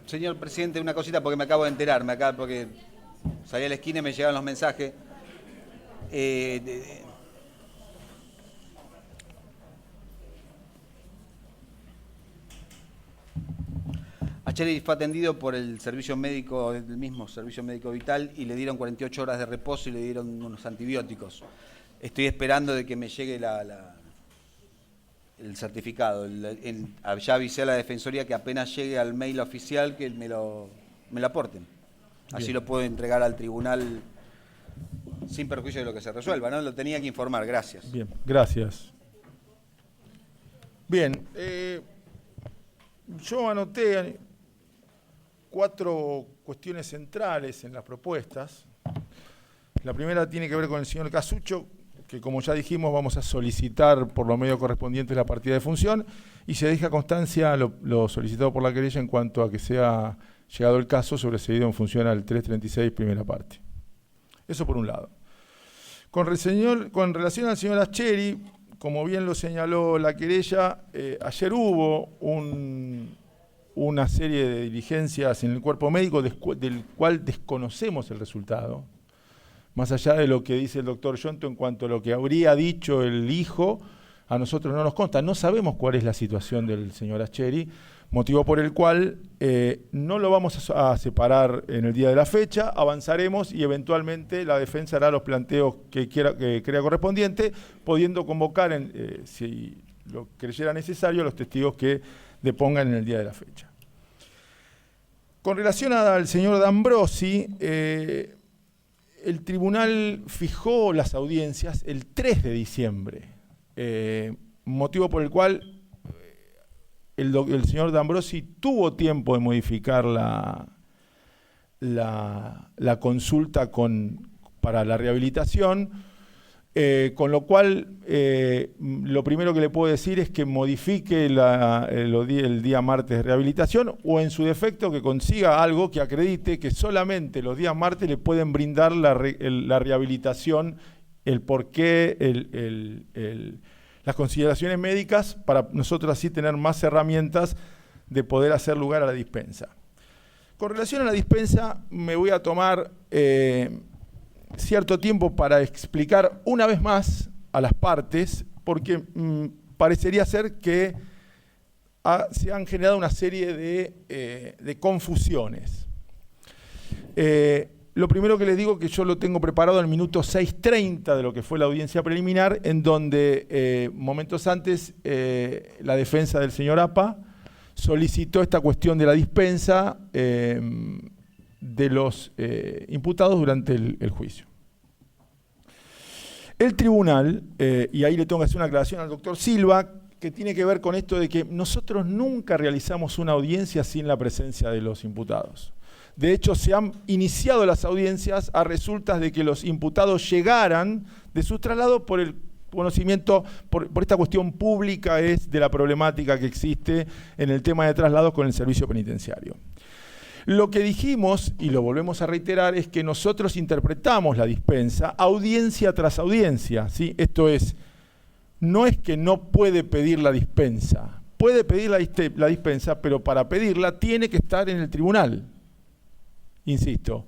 Señor presidente, una cosita porque me acabo de enterarme acá, porque salí a la esquina y me llegaron los mensajes. Acheri fue atendido por el servicio médico, el mismo servicio médico vital, y le dieron 48 horas de reposo y le dieron unos antibióticos. Estoy esperando de que me llegue el certificado. Ya avisé a la Defensoría que apenas llegue al mail oficial que me lo aporten. Así lo puedo entregar al tribunal sin perjuicio de lo que se resuelva, ¿no? Lo tenía que informar, gracias. Bien, gracias. Bien, yo anoté 4 cuestiones centrales en las propuestas. La primera tiene que ver con el señor Casucho, que como ya dijimos vamos a solicitar por los medios correspondientes la partida de función y se deja constancia lo solicitado por la querella en cuanto a que sea llegado el caso sobreseído en función al 336 primera parte. Eso por un lado. Con relación al señor Acheri, como bien lo señaló la querella, ayer hubo una serie de diligencias en el cuerpo médico del cual desconocemos el resultado. Más allá de lo que dice el doctor Yonto en cuanto a lo que habría dicho el hijo, a nosotros no nos consta. No sabemos cuál es la situación del señor Acheri, motivo por el cual no lo vamos a separar en el día de la fecha, avanzaremos y eventualmente la defensa hará los planteos que crea correspondiente, pudiendo convocar, si lo creyera necesario, los testigos que depongan en el día de la fecha. Con relación al señor D'Ambrosi, el tribunal fijó las audiencias el 3 de diciembre, motivo por el cual el señor D'Ambrosi tuvo tiempo de modificar la consulta para la rehabilitación, con lo cual lo primero que le puedo decir es que modifique el día martes de rehabilitación o en su defecto que consiga algo que acredite que solamente los días martes le pueden brindar la rehabilitación, el porqué, las consideraciones médicas para nosotros así tener más herramientas de poder hacer lugar a la dispensa. Con relación a la dispensa me voy a tomar cierto tiempo para explicar una vez más a las partes, porque parecería ser que se han generado una serie de confusiones. Lo primero que les digo es que yo lo tengo preparado al minuto 6:30 de lo que fue la audiencia preliminar, en donde momentos antes la defensa del señor APA solicitó esta cuestión de la dispensa de los imputados durante el juicio. El tribunal, y ahí le tengo que hacer una aclaración al doctor Silva, que tiene que ver con esto de que nosotros nunca realizamos una audiencia sin la presencia de los imputados. De hecho, se han iniciado las audiencias a resultas de que los imputados llegaran de sus traslados por el conocimiento, por esta cuestión pública es de la problemática que existe en el tema de traslados con el servicio penitenciario. Lo que dijimos, y lo volvemos a reiterar, es que nosotros interpretamos la dispensa audiencia tras audiencia, ¿sí? Esto es, no es que no puede pedir la dispensa, puede pedir la dispensa, pero para pedirla tiene que estar en el tribunal. Insisto,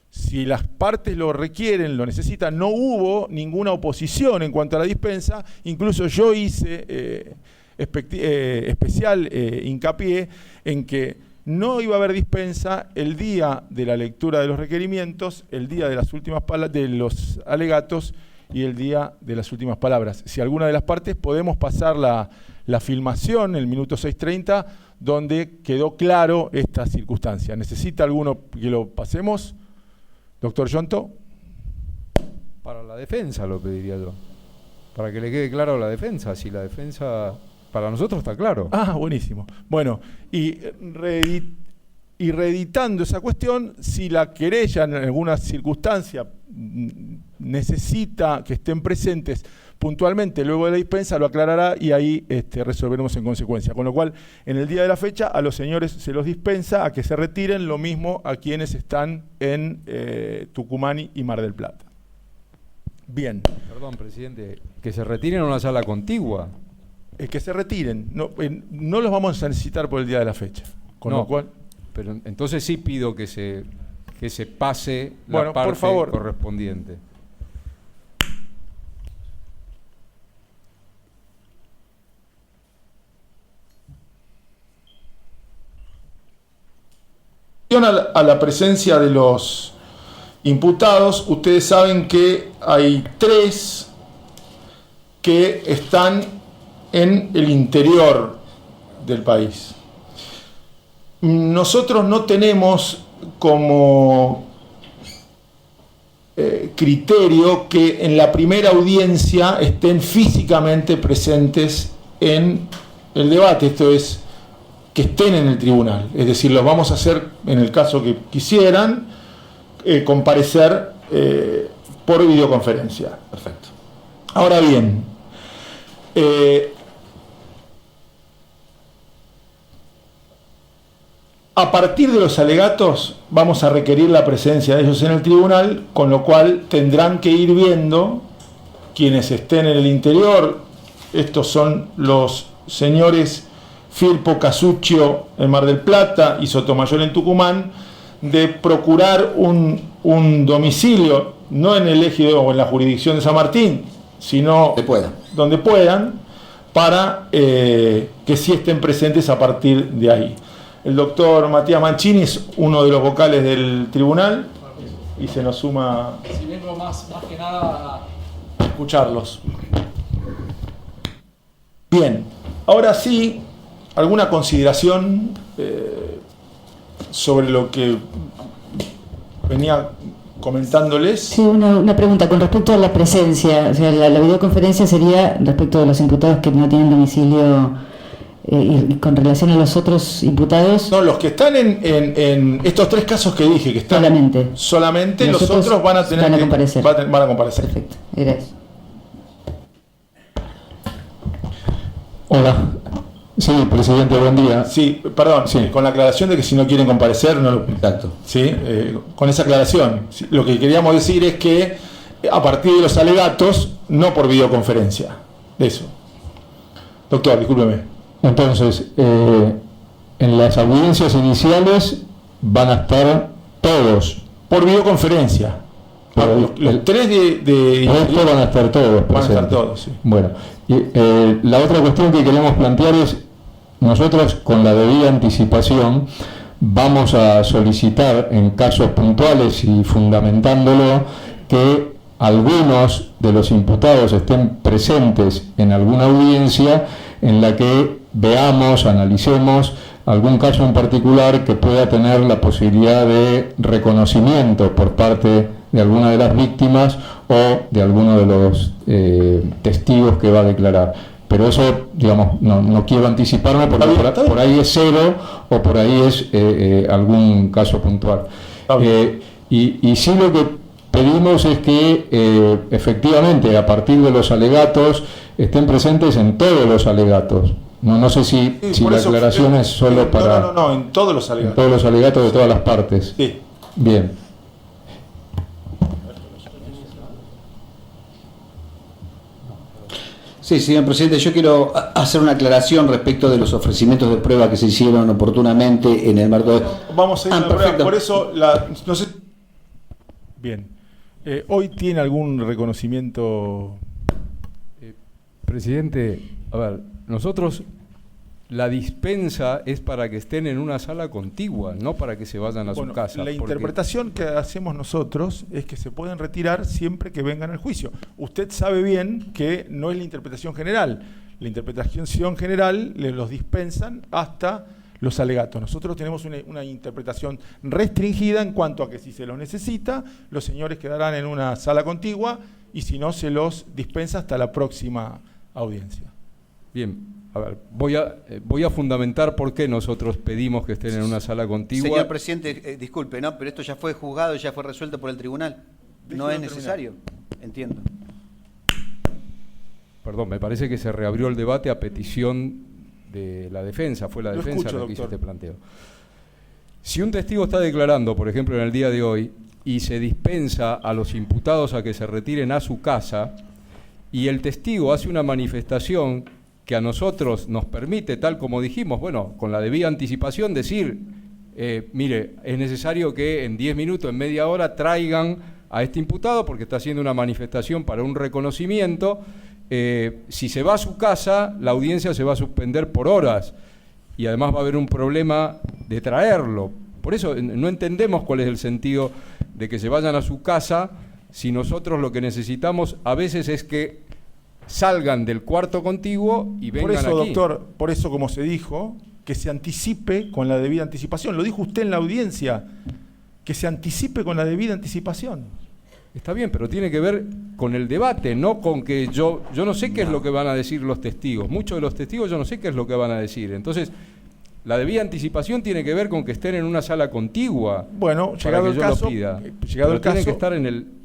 si las partes lo requieren, lo necesitan, no hubo ninguna oposición en cuanto a la dispensa, incluso yo hice especial hincapié en que no iba a haber dispensa el día de la lectura de los requerimientos, el día de las últimas palabras de los alegatos y el día de las últimas palabras. Si alguna de las partes podemos pasar la filmación, el minuto 6:30, donde quedó claro esta circunstancia. ¿Necesita alguno que lo pasemos? Doctor Yonto. Para la defensa lo pediría yo. Para que le quede claro a la defensa. Si la defensa para nosotros está claro. Ah, buenísimo. Bueno, y reeditando esa cuestión, si la querella en alguna circunstancia necesita que estén presentes puntualmente luego de la dispensa, lo aclarará y ahí resolveremos en consecuencia. Con lo cual, en el día de la fecha, a los señores se los dispensa a que se retiren, lo mismo a quienes están en Tucumán y Mar del Plata. Bien. Perdón, presidente, que se retiren a una sala contigua. Que se retiren, no los vamos a necesitar por el día de la fecha. Con lo cual, Pero entonces sí pido que se pase Bueno, la parte por favor. correspondiente. A la presencia de los imputados, ustedes saben que hay 3 que están en el interior del país. Nosotros no tenemos como criterio que en la primera audiencia estén físicamente presentes en el debate, esto es, que estén en el tribunal, es decir, los vamos a hacer, en el caso que quisieran, comparecer por videoconferencia. Perfecto. Ahora bien, a partir de los alegatos vamos a requerir la presencia de ellos en el tribunal, con lo cual tendrán que ir viendo quienes estén en el interior. Estos son los señores Firpo, Casuccio en Mar del Plata y Sotomayor en Tucumán, de procurar un domicilio, no en el ejido o en la jurisdicción de San Martín, sino donde puedan, para que sí estén presentes a partir de ahí. El doctor Matías Mancini es uno de los vocales del tribunal y se nos suma... Si vengo más que nada a escucharlos. Bien, ahora sí, ¿alguna consideración sobre lo que venía comentándoles? Sí, una pregunta con respecto a la presencia. O sea, la videoconferencia sería respecto de los imputados que no tienen domicilio y con relación a los otros imputados. No, los que están en estos 3 casos que dije, que están solamente los otros van a tener van a comparecer. Van a comparecer. Perfecto, era eso. Hola. Sí, presidente, buen día. Sí, perdón, sí, con la aclaración de que si no quieren comparecer, no lo... Exacto. Sí, con esa aclaración. Sí, lo que queríamos decir es que a partir de los alegatos, no por videoconferencia. Eso. Doctor, discúlpeme. Entonces, en las audiencias iniciales van a estar todos. Por videoconferencia. Los 3 de Esto van a estar todos. Van a estar todos, sí. Bueno, y, la otra cuestión que queremos plantear es, nosotros con la debida anticipación vamos a solicitar en casos puntuales y fundamentándolo que algunos de los imputados estén presentes en alguna audiencia en la que veamos, analicemos algún caso en particular que pueda tener la posibilidad de reconocimiento por parte de alguna de las víctimas o de alguno de los testigos que va a declarar. Pero eso, digamos, no quiero anticiparme porque por ahí es 0 o por ahí es algún caso puntual. Y sí lo que pedimos es que efectivamente a partir de los alegatos estén presentes en todos los alegatos. No sé si la aclaración es solo para... No, en todos los alegatos. En todos los alegatos de todas las partes. Sí. Bien. Sí, señor presidente, yo quiero hacer una aclaración respecto de los ofrecimientos de prueba que se hicieron oportunamente en el marco de... Vamos a ir a la prueba, por eso, no sé... Bien. ¿Hoy tiene algún reconocimiento? Presidente, a ver, nosotros la dispensa es para que estén en una sala contigua, no para que se vayan a su casa. La interpretación que hacemos nosotros es que se pueden retirar siempre que vengan al juicio. Usted sabe bien que no es la interpretación general. La interpretación general los dispensan hasta los alegatos. Nosotros tenemos una interpretación restringida en cuanto a que si se los necesita, los señores quedarán en una sala contigua y si no, se los dispensa hasta la próxima audiencia. Bien. A ver, voy a fundamentar por qué nosotros pedimos que estén en una sala contigua. Señor presidente, disculpe, ¿no? Pero esto ya fue juzgado, ya fue resuelto por el tribunal. No es necesario, entiendo. Perdón, me parece que se reabrió el debate a petición de la defensa, fue la defensa la que hizo este planteo. Si un testigo está declarando, por ejemplo, en el día de hoy, y se dispensa a los imputados a que se retiren a su casa, y el testigo hace una manifestación que a nosotros nos permite, tal como dijimos, bueno, con la debida anticipación, decir mire, es necesario que en 10 minutos, en media hora, traigan a este imputado porque está haciendo una manifestación para un reconocimiento. Si se va a su casa, la audiencia se va a suspender por horas y además va a haber un problema de traerlo. Por eso no entendemos cuál es el sentido de que se vayan a su casa si nosotros lo que necesitamos a veces es que salgan del cuarto contiguo y vengan aquí. Por eso, doctor, por eso, como se dijo, que se anticipe con la debida anticipación. Lo dijo usted en la audiencia, que se anticipe con la debida anticipación. Está bien, pero tiene que ver con el debate, no con que yo no sé qué es lo que van a decir los testigos. Muchos de los testigos yo no sé qué es lo que van a decir. Entonces, la debida anticipación tiene que ver con que estén en una sala contigua. Bueno, llegado el caso,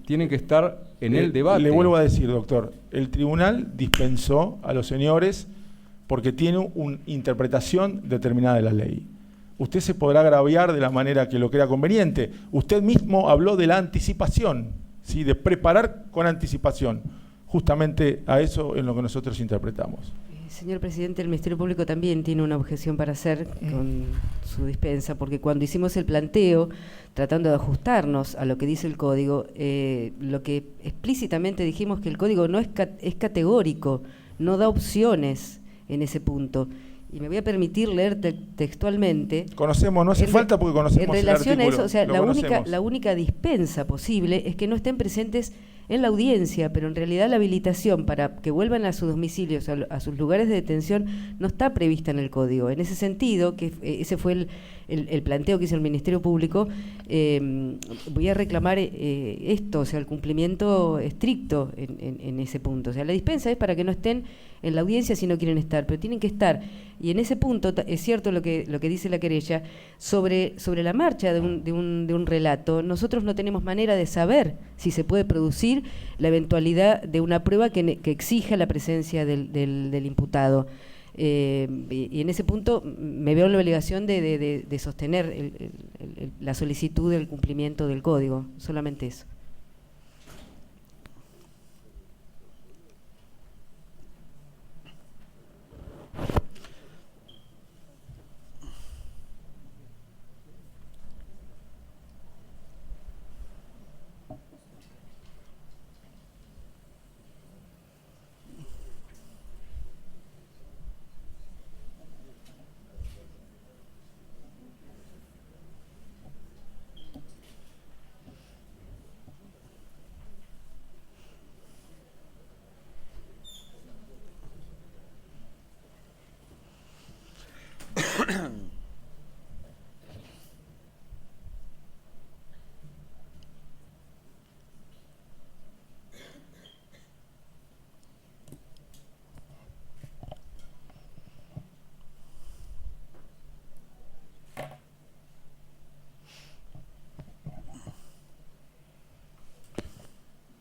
tienen que estar en el debate. Le vuelvo a decir, doctor, el tribunal dispensó a los señores porque tiene una interpretación determinada de la ley. Usted se podrá agraviar de la manera que lo crea conveniente. Usted mismo habló de la anticipación, ¿sí? De preparar con anticipación. Justamente a eso es lo que nosotros interpretamos. Señor presidente, el Ministerio Público también tiene una objeción para hacer con su dispensa, porque cuando hicimos el planteo, tratando de ajustarnos a lo que dice el Código, lo que explícitamente dijimos que el Código no es categórico, no da opciones en ese punto. Y me voy a permitir leer textualmente. Conocemos, no hace falta porque conocemos en relación el artículo, a eso, o sea, la única dispensa posible es que no estén presentes en la audiencia, pero en realidad la habilitación para que vuelvan a sus domicilios, a sus lugares de detención, no está prevista en el Código. En ese sentido, que ese fue el planteo que hizo el Ministerio Público, voy a reclamar esto, o sea, el cumplimiento estricto en ese punto. O sea, la dispensa es para que no estén en la audiencia si no quieren estar, pero tienen que estar. Y en ese punto es cierto lo que dice la querella sobre la marcha de un relato. Nosotros no tenemos manera de saber si se puede producir la eventualidad de una prueba que exija la presencia del imputado. Y en ese punto me veo en la obligación de sostener la solicitud del cumplimiento del Código, solamente eso.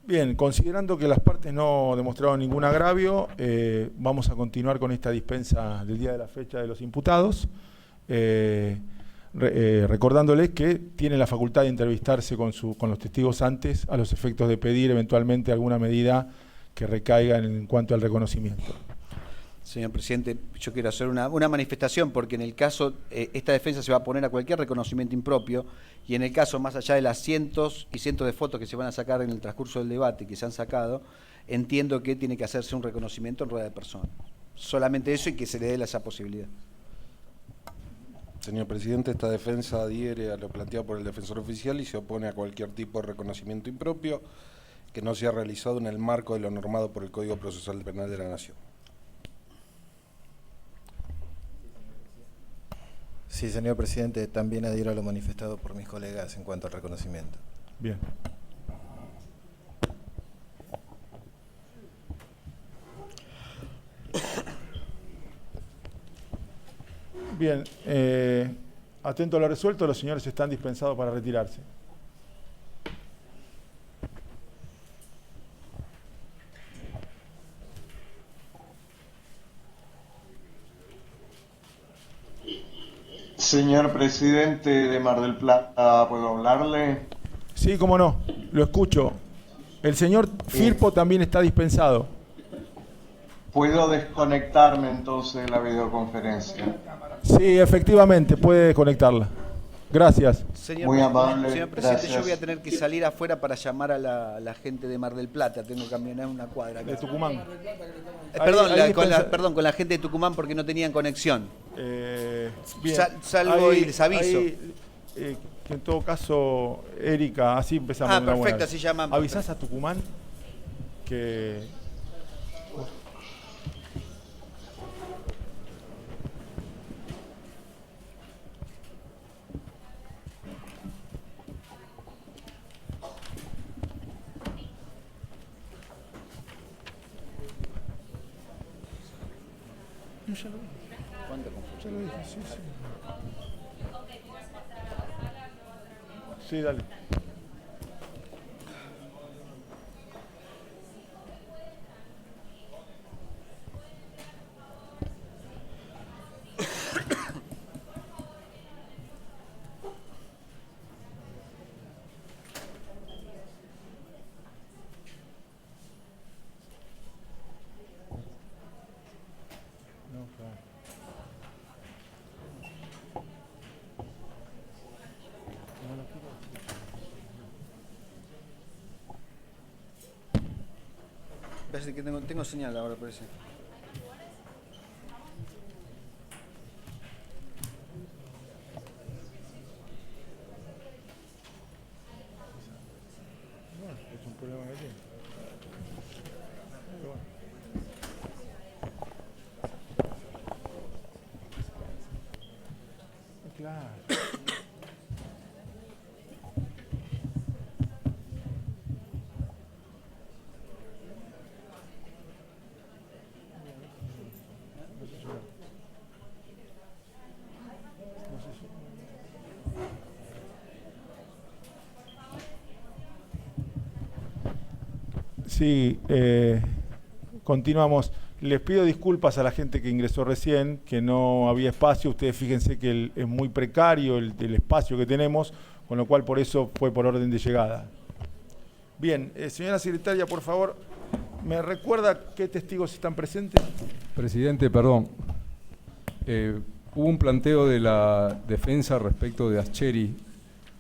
Bien, considerando que las partes no demostraron ningún agravio, vamos a continuar con esta dispensa del día de la fecha de los imputados, recordándoles que tienen la facultad de entrevistarse con los testigos antes a los efectos de pedir eventualmente alguna medida que recaiga en cuanto al reconocimiento. Señor presidente, yo quiero hacer una manifestación porque en el caso, esta defensa se va a poner a cualquier reconocimiento impropio y en el caso, más allá de las cientos y cientos de fotos que se van a sacar en el transcurso del debate que se han sacado, entiendo que tiene que hacerse un reconocimiento en rueda de persona. Solamente eso y que se le dé esa posibilidad. Señor presidente, esta defensa adhiere a lo planteado por el defensor oficial y se opone a cualquier tipo de reconocimiento impropio que no sea realizado en el marco de lo normado por el Código Procesal Penal de la Nación. Sí, señor presidente, también adhiero a lo manifestado por mis colegas en cuanto al reconocimiento. Bien. Bien, atento a lo resuelto, los señores están dispensados para retirarse. Señor presidente de Mar del Plata, ¿puedo hablarle? Sí, cómo no, lo escucho. El señor Firpo también está dispensado. ¿Puedo desconectarme entonces de la videoconferencia? Sí, efectivamente, puede desconectarla. Gracias. Muy amable, Señor presidente, gracias. yo voy a tener que salir afuera para llamar a la gente de Mar del Plata. Tengo que caminar una cuadra. De Tucumán. Perdón, con la gente de Tucumán porque no tenían conexión. Bien. Salgo y les aviso. Que en todo caso, Erika, así empezamos. Ah, perfecto, así llaman. ¿Avisás a Tucumán que... ¿Cuánto confusión? Ya lo dije, sí, sí. Sí, dale. No, claro. Parece que tengo señal ahora, parece. Bueno, es un problema que tiene. Pero bueno. Claro. Sí, continuamos. Les pido disculpas a la gente que ingresó recién, que no había espacio. Ustedes fíjense que es muy precario el espacio que tenemos, con lo cual por eso fue por orden de llegada. Bien, señora secretaria, por favor, ¿me recuerda qué testigos están presentes? Presidente, perdón. Hubo un planteo de la defensa respecto de Ascheri.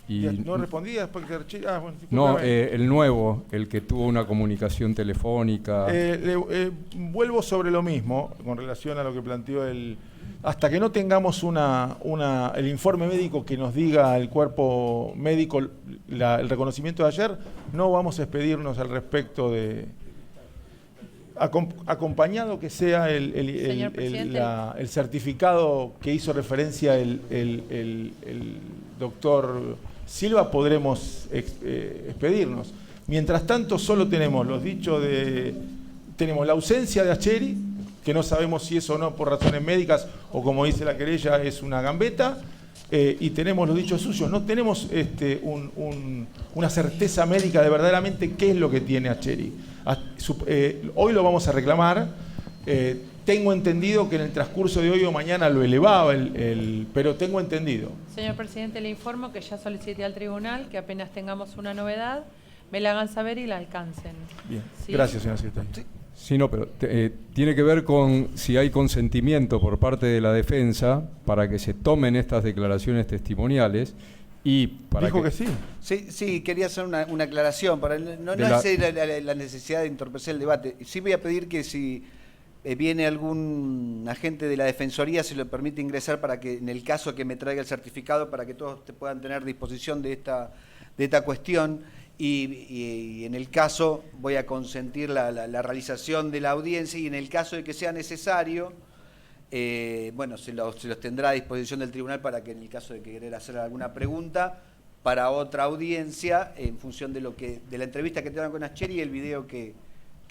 Y ¿No respondía después que... bueno, no, el nuevo, el que tuvo una comunicación telefónica. Vuelvo sobre lo mismo con relación a lo que planteó hasta que no tengamos el informe médico que nos diga el cuerpo médico el reconocimiento de ayer, no vamos a expedirnos al respecto de... acompañado que sea el certificado que hizo referencia el doctor Silva, podremos expedirnos. Mientras tanto, solo tenemos los dichos tenemos la ausencia de Ascheri, que no sabemos si es o no por razones médicas o, como dice la querella, es una gambeta, y tenemos los dichos suyos. No tenemos una certeza médica de verdaderamente qué es lo que tiene Ascheri. Hoy lo vamos a reclamar. Tengo entendido que en el transcurso de hoy o mañana lo elevaba, pero tengo entendido. Señor presidente, le informo que ya solicité al tribunal que apenas tengamos una novedad, me la hagan saber y la alcancen. Bien, ¿sí? Gracias, señora secretaria. Sí, no, pero tiene que ver con si hay consentimiento por parte de la defensa para que se tomen estas declaraciones testimoniales. Y para Dijo que sí. Sí, quería hacer una aclaración. No es la necesidad de entorpecer el debate. Sí voy a pedir que si viene algún agente de la Defensoría se lo permite ingresar para que, en el caso que me traiga el certificado, para que todos puedan tener disposición de esta cuestión. Y en el caso voy a consentir la realización de la audiencia, y en el caso de que sea necesario, bueno, se los tendrá a disposición del tribunal para que, en el caso de que querer hacer alguna pregunta para otra audiencia, en función de la entrevista que tengan con Ascheri y el video que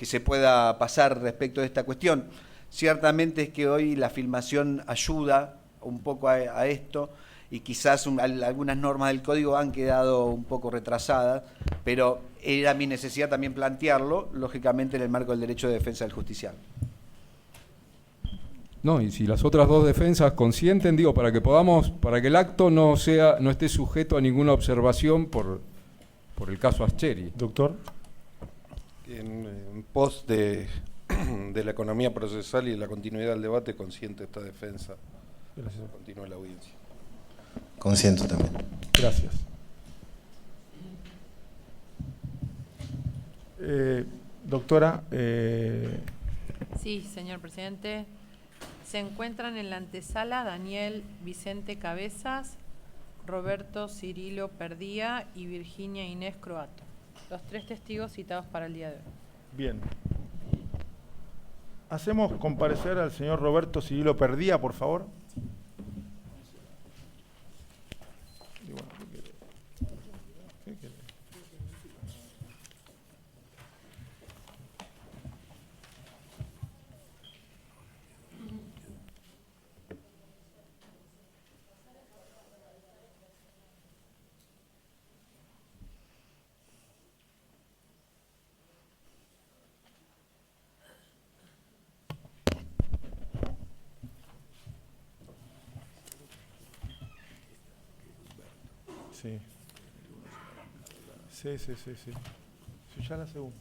se pueda pasar respecto de esta cuestión. Ciertamente es que hoy la filmación ayuda un poco a esto, y quizás algunas normas del código han quedado un poco retrasadas, pero era mi necesidad también plantearlo, lógicamente en el marco del derecho de defensa del justiciable. No, y si las otras dos defensas consienten, digo, para que el acto no esté sujeto a ninguna observación por el caso Ascheri. Doctor. En pos de la economía procesal y de la continuidad del debate, consiente esta defensa. Gracias. Continúe la audiencia. Consiento también. Gracias. Doctora. Sí, señor presidente. Se encuentran en la antesala Daniel Vicente Cabezas, Roberto Cirilo Perdía y Virginia Inés Croato, los 3 testigos citados para el día de hoy. Bien. Hacemos comparecer al señor Roberto Cirilo Perdía, por favor. Sí. Sí. Sí, ya la segunda.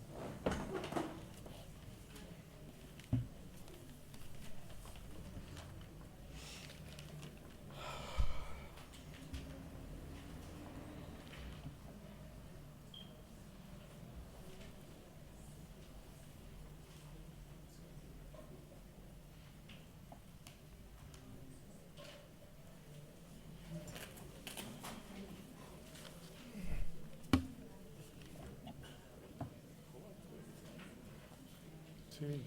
Sí.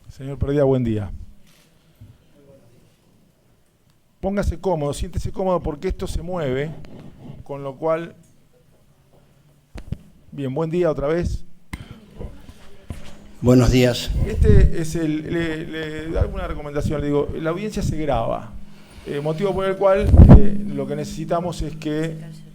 Señor Perdía, buen día. Póngase cómodo, siéntese cómodo porque esto se mueve, con lo cual... Bien, buen día otra vez. Buenos días. Este es le da alguna recomendación, le digo, la audiencia se graba, motivo por el cual lo que necesitamos es que...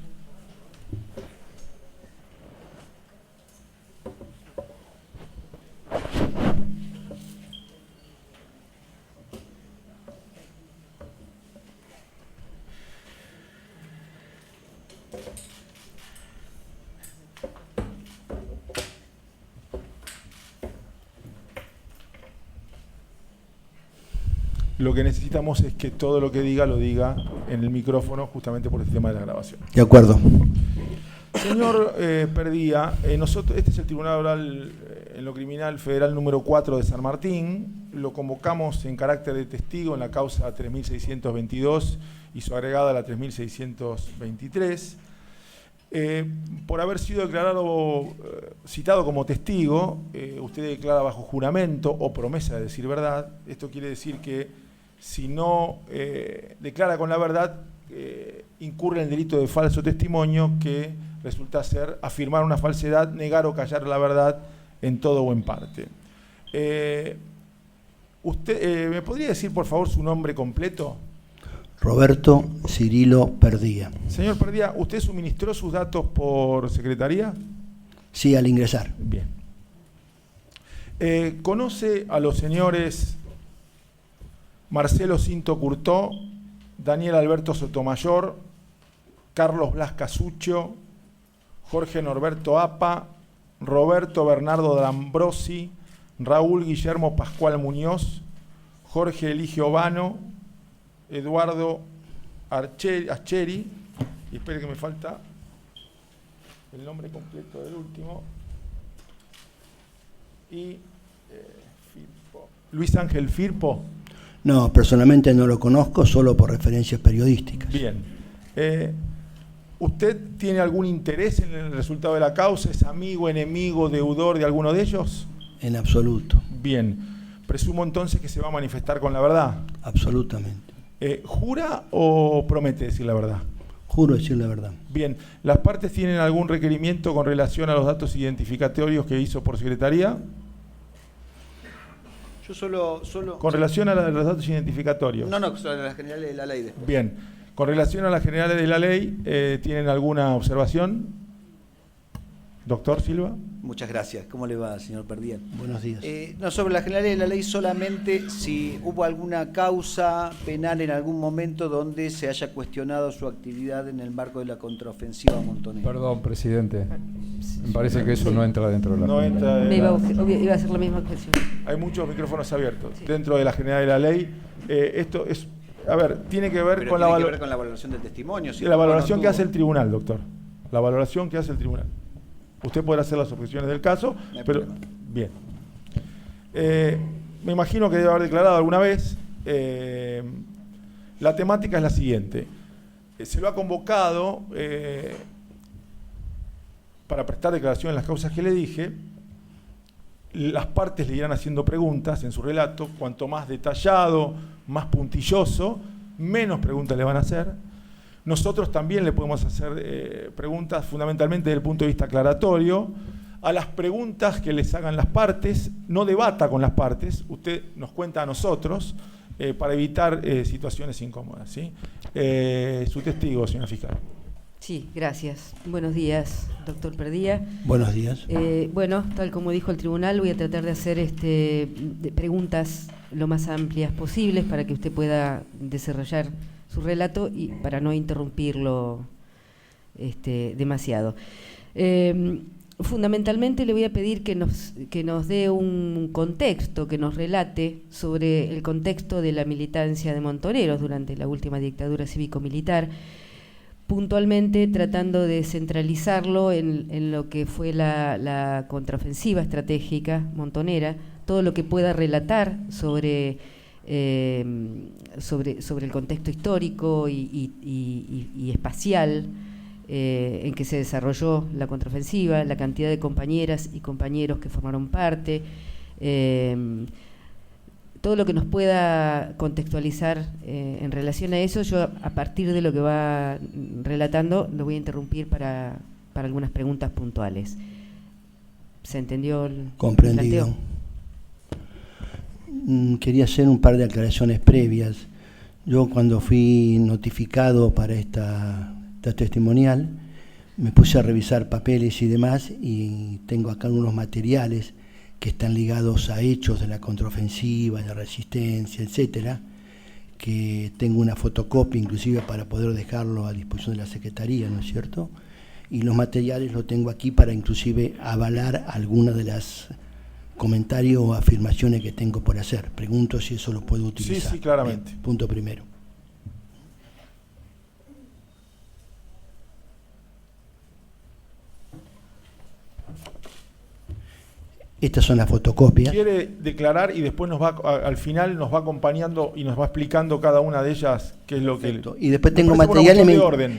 Lo que necesitamos es que todo lo que diga lo diga en el micrófono, justamente por el tema de la grabación. De acuerdo. Señor Perdía, nosotros, este es el Tribunal Oral en lo Criminal Federal número 4 de San Martín. Lo convocamos en carácter de testigo en la causa 3622 y su agregada la 3623. Por haber sido declarado, citado como testigo, usted declara bajo juramento o promesa de decir verdad. Esto quiere decir que si no declara con la verdad, incurre en el delito de falso testimonio, que resulta ser afirmar una falsedad, negar o callar la verdad en todo o en parte. ¿Usted me podría decir, por favor, su nombre completo? Roberto Cirilo Perdía. Señor Perdía, ¿usted suministró sus datos por secretaría? Sí, al ingresar. Bien. ¿Conoce a los señores Marcelo Cinto Curtó, Daniel Alberto Sotomayor, Carlos Blas Casuccio, Jorge Norberto Apa, Roberto Bernardo D'Ambrosi, Raúl Guillermo Pascual Muñoz, Jorge Eligio Vano, Eduardo Ascheri, y espere que me falta el nombre completo del último, y Firpo. Luis Ángel Firpo. No, personalmente no lo conozco, solo por referencias periodísticas. Bien. ¿Usted tiene algún interés en el resultado de la causa? ¿Es amigo, enemigo, deudor de alguno de ellos? En absoluto. Bien. Presumo entonces que se va a manifestar con la verdad. Absolutamente. ¿Jura o promete decir la verdad? Juro decir la verdad. Bien, ¿las partes tienen algún requerimiento con relación a los datos identificatorios que hizo por secretaría? Yo solo Con relación a los datos identificatorios. No, sobre las generales de la ley. Bien, con relación a las generales de la ley, ¿tienen alguna observación? Doctor Silva. Muchas gracias. ¿Cómo le va, señor Perdía? Buenos días. No, sobre las generales de la ley solamente si hubo alguna causa penal en algún momento donde se haya cuestionado su actividad en el marco de la contraofensiva montonera. Perdón, presidente. Me parece que eso no entra dentro de la... No entra iba a hacer la misma cuestión. Hay muchos micrófonos abiertos dentro de la general de la ley. Esto es... A ver, tiene que ver, con la, tiene que ver con la valoración del testimonio. Si la valoración que hace el tribunal, doctor. La valoración que hace el tribunal. Usted podrá hacer las objeciones del caso, pero... Bien. Me imagino que debe haber declarado alguna vez. La temática es la siguiente. Se lo ha convocado para prestar declaración en las causas que le dije. Las partes le irán haciendo preguntas en su relato. Cuanto más detallado, más puntilloso, menos preguntas le van a hacer. Nosotros también le podemos hacer preguntas fundamentalmente desde el punto de vista aclaratorio. A las preguntas que les hagan las partes, no debata con las partes, usted nos cuenta a nosotros para evitar situaciones incómodas, ¿sí? Su testigo, señora fiscal. Sí, gracias. Buenos días, doctor Perdía. Buenos días. Bueno, tal como dijo el tribunal, voy a tratar de hacer preguntas lo más amplias posibles para que usted pueda desarrollar su relato y para no interrumpirlo demasiado. Fundamentalmente le voy a pedir que nos dé un contexto, que nos relate sobre el contexto de la militancia de Montoneros durante la última dictadura cívico-militar, puntualmente tratando de centralizarlo en lo que fue la contraofensiva estratégica montonera, todo lo que pueda relatar sobre el contexto histórico y espacial en que se desarrolló la contraofensiva, la cantidad de compañeras y compañeros que formaron parte, todo lo que nos pueda contextualizar en relación a eso. Yo, a partir de lo que va relatando, lo voy a interrumpir para algunas preguntas puntuales. ¿Se entendió el comprendido? planteo? Quería hacer un par de aclaraciones previas. Yo, cuando fui notificado para esta testimonial, me puse a revisar papeles y demás, y tengo acá unos materiales que están ligados a hechos de la contraofensiva, de la resistencia, etcétera, que tengo una fotocopia inclusive para poder dejarlo a disposición de la Secretaría, ¿no es cierto? Y los materiales los tengo aquí para inclusive avalar algunas de las comentarios o afirmaciones que tengo por hacer. Pregunto si eso lo puedo utilizar. Sí, claramente. Bien, punto primero. Estas son las fotocopias. Quiere declarar y después al final nos va acompañando y nos va explicando cada una de ellas qué es lo Perfecto. Y después tengo materiales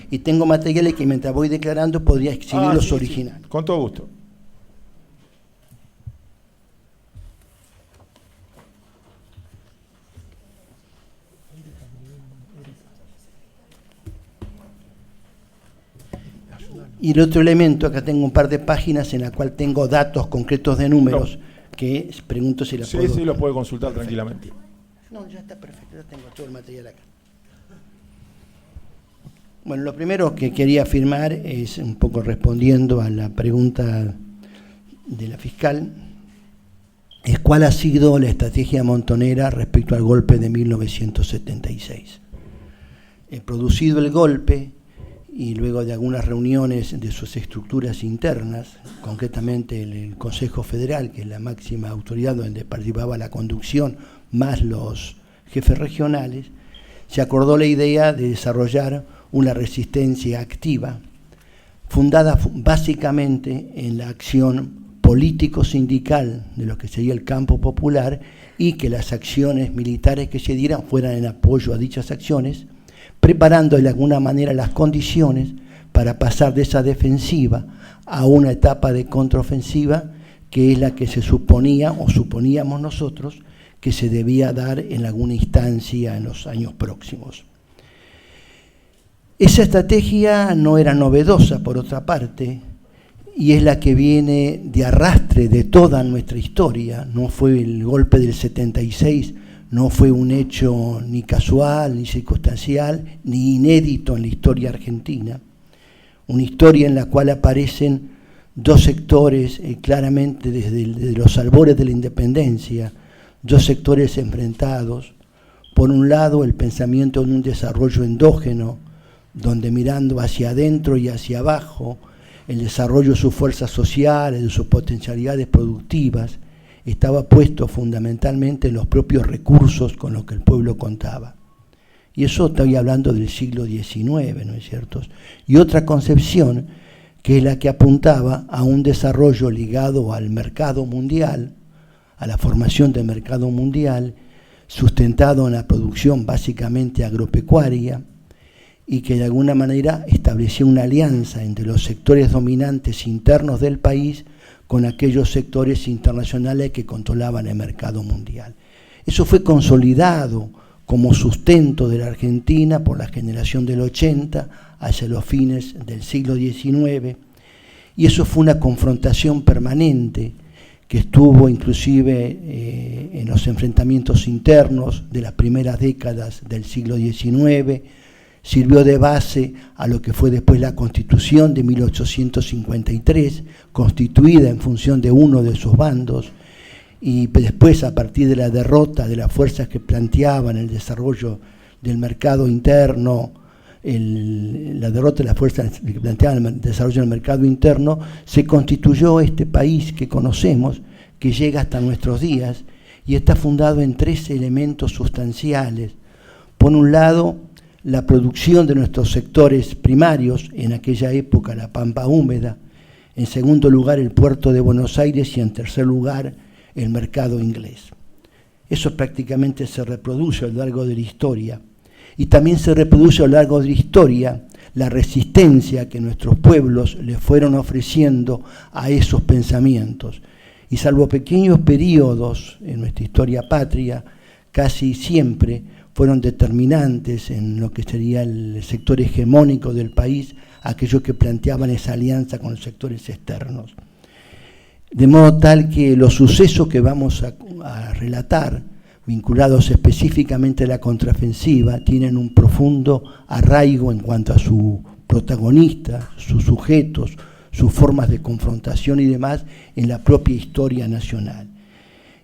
y tengo materiales que mientras voy declarando podría exhibir los originales. Sí. Con todo gusto. Y el otro elemento, acá tengo un par de páginas en la cual tengo datos concretos de números que pregunto si la puedo... Sí, lo puede consultar tranquilamente. No, ya está perfecto, ya tengo todo el material acá. Bueno, lo primero que quería afirmar es, un poco respondiendo a la pregunta de la fiscal, es cuál ha sido la estrategia montonera respecto al golpe de 1976. Producido el golpe, y luego de algunas reuniones de sus estructuras internas, concretamente el Consejo Federal, que es la máxima autoridad donde participaba la conducción, más los jefes regionales, se acordó la idea de desarrollar una resistencia activa, fundada básicamente en la acción político-sindical de lo que sería el campo popular, y que las acciones militares que se dieran fueran en apoyo a dichas acciones, preparando de alguna manera las condiciones para pasar de esa defensiva a una etapa de contraofensiva, que es la que se suponía o suponíamos nosotros que se debía dar en alguna instancia en los años próximos. Esa estrategia no era novedosa, por otra parte, y es la que viene de arrastre de toda nuestra historia. No fue el golpe del 76, no fue un hecho ni casual, ni circunstancial, ni inédito en la historia argentina. Una historia en la cual aparecen dos sectores claramente desde los albores de la independencia, dos sectores enfrentados. Por un lado, el pensamiento de un desarrollo endógeno, donde mirando hacia adentro y hacia abajo, el desarrollo de sus fuerzas sociales, de sus potencialidades productivas, estaba puesto fundamentalmente en los propios recursos con los que el pueblo contaba. Y eso estoy hablando del siglo XIX, ¿no es cierto? Y otra concepción, que es la que apuntaba a un desarrollo ligado al mercado mundial, a la formación del mercado mundial, sustentado en la producción básicamente agropecuaria, y que de alguna manera establecía una alianza entre los sectores dominantes internos del país con aquellos sectores internacionales que controlaban el mercado mundial. Eso fue consolidado como sustento de la Argentina por la generación del 80 hacia los fines del siglo XIX, y eso fue una confrontación permanente que estuvo inclusive en los enfrentamientos internos de las primeras décadas del siglo XIX, sirvió de base a lo que fue después la Constitución de 1853, constituida en función de uno de esos bandos, y después, a partir de la derrota de las fuerzas que planteaban el desarrollo del mercado interno, la derrota de las fuerzas que planteaban el desarrollo del mercado interno, se constituyó este país que conocemos, que llega hasta nuestros días, y está fundado en tres elementos sustanciales. Por un lado, la producción de nuestros sectores primarios, en aquella época la pampa húmeda, en segundo lugar el puerto de Buenos Aires y en tercer lugar el mercado inglés. Eso prácticamente se reproduce a lo largo de la historia, y también se reproduce a lo largo de la historia la resistencia que nuestros pueblos le fueron ofreciendo a esos pensamientos, y salvo pequeños periodos en nuestra historia patria, casi siempre fueron determinantes en lo que sería el sector hegemónico del país, aquellos que planteaban esa alianza con los sectores externos. De modo tal que los sucesos que vamos a relatar, vinculados específicamente a la contraofensiva, tienen un profundo arraigo en cuanto a su protagonista, sus sujetos, sus formas de confrontación y demás en la propia historia nacional.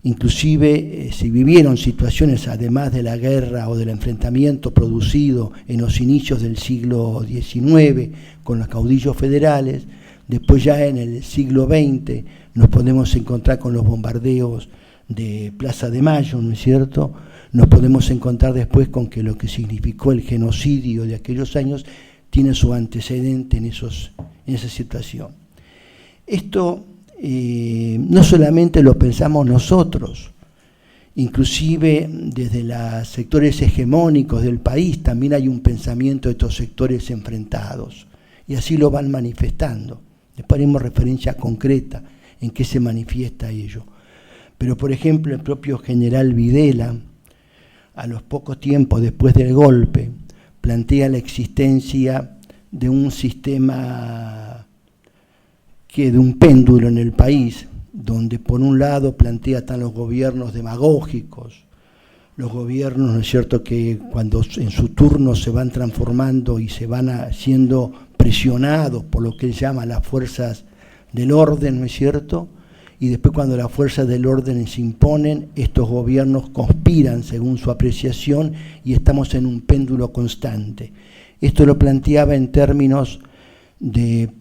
Inclusive se vivieron situaciones, además de la guerra o del enfrentamiento producido en los inicios del siglo XIX con los caudillos federales. Después, ya en el siglo XX, nos podemos encontrar con los bombardeos de Plaza de Mayo, ¿no es cierto? Nos podemos encontrar después con que lo que significó el genocidio de aquellos años tiene su antecedente en esa situación. Esto no solamente lo pensamos nosotros, inclusive desde los sectores hegemónicos del país también hay un pensamiento de estos sectores enfrentados, y así lo van manifestando. Después haremos referencia concreta en qué se manifiesta ello. Pero, por ejemplo, el propio general Videla, a los pocos tiempos después del golpe, plantea la existencia de un sistema de un péndulo en el país, donde por un lado plantea están los gobiernos demagógicos, los gobiernos, ¿no es cierto?, que cuando en su turno se van transformando y se van siendo presionados por lo que él llama las fuerzas del orden, ¿no es cierto?, y después cuando las fuerzas del orden se imponen, estos gobiernos conspiran según su apreciación y estamos en un péndulo constante. Esto lo planteaba en términos de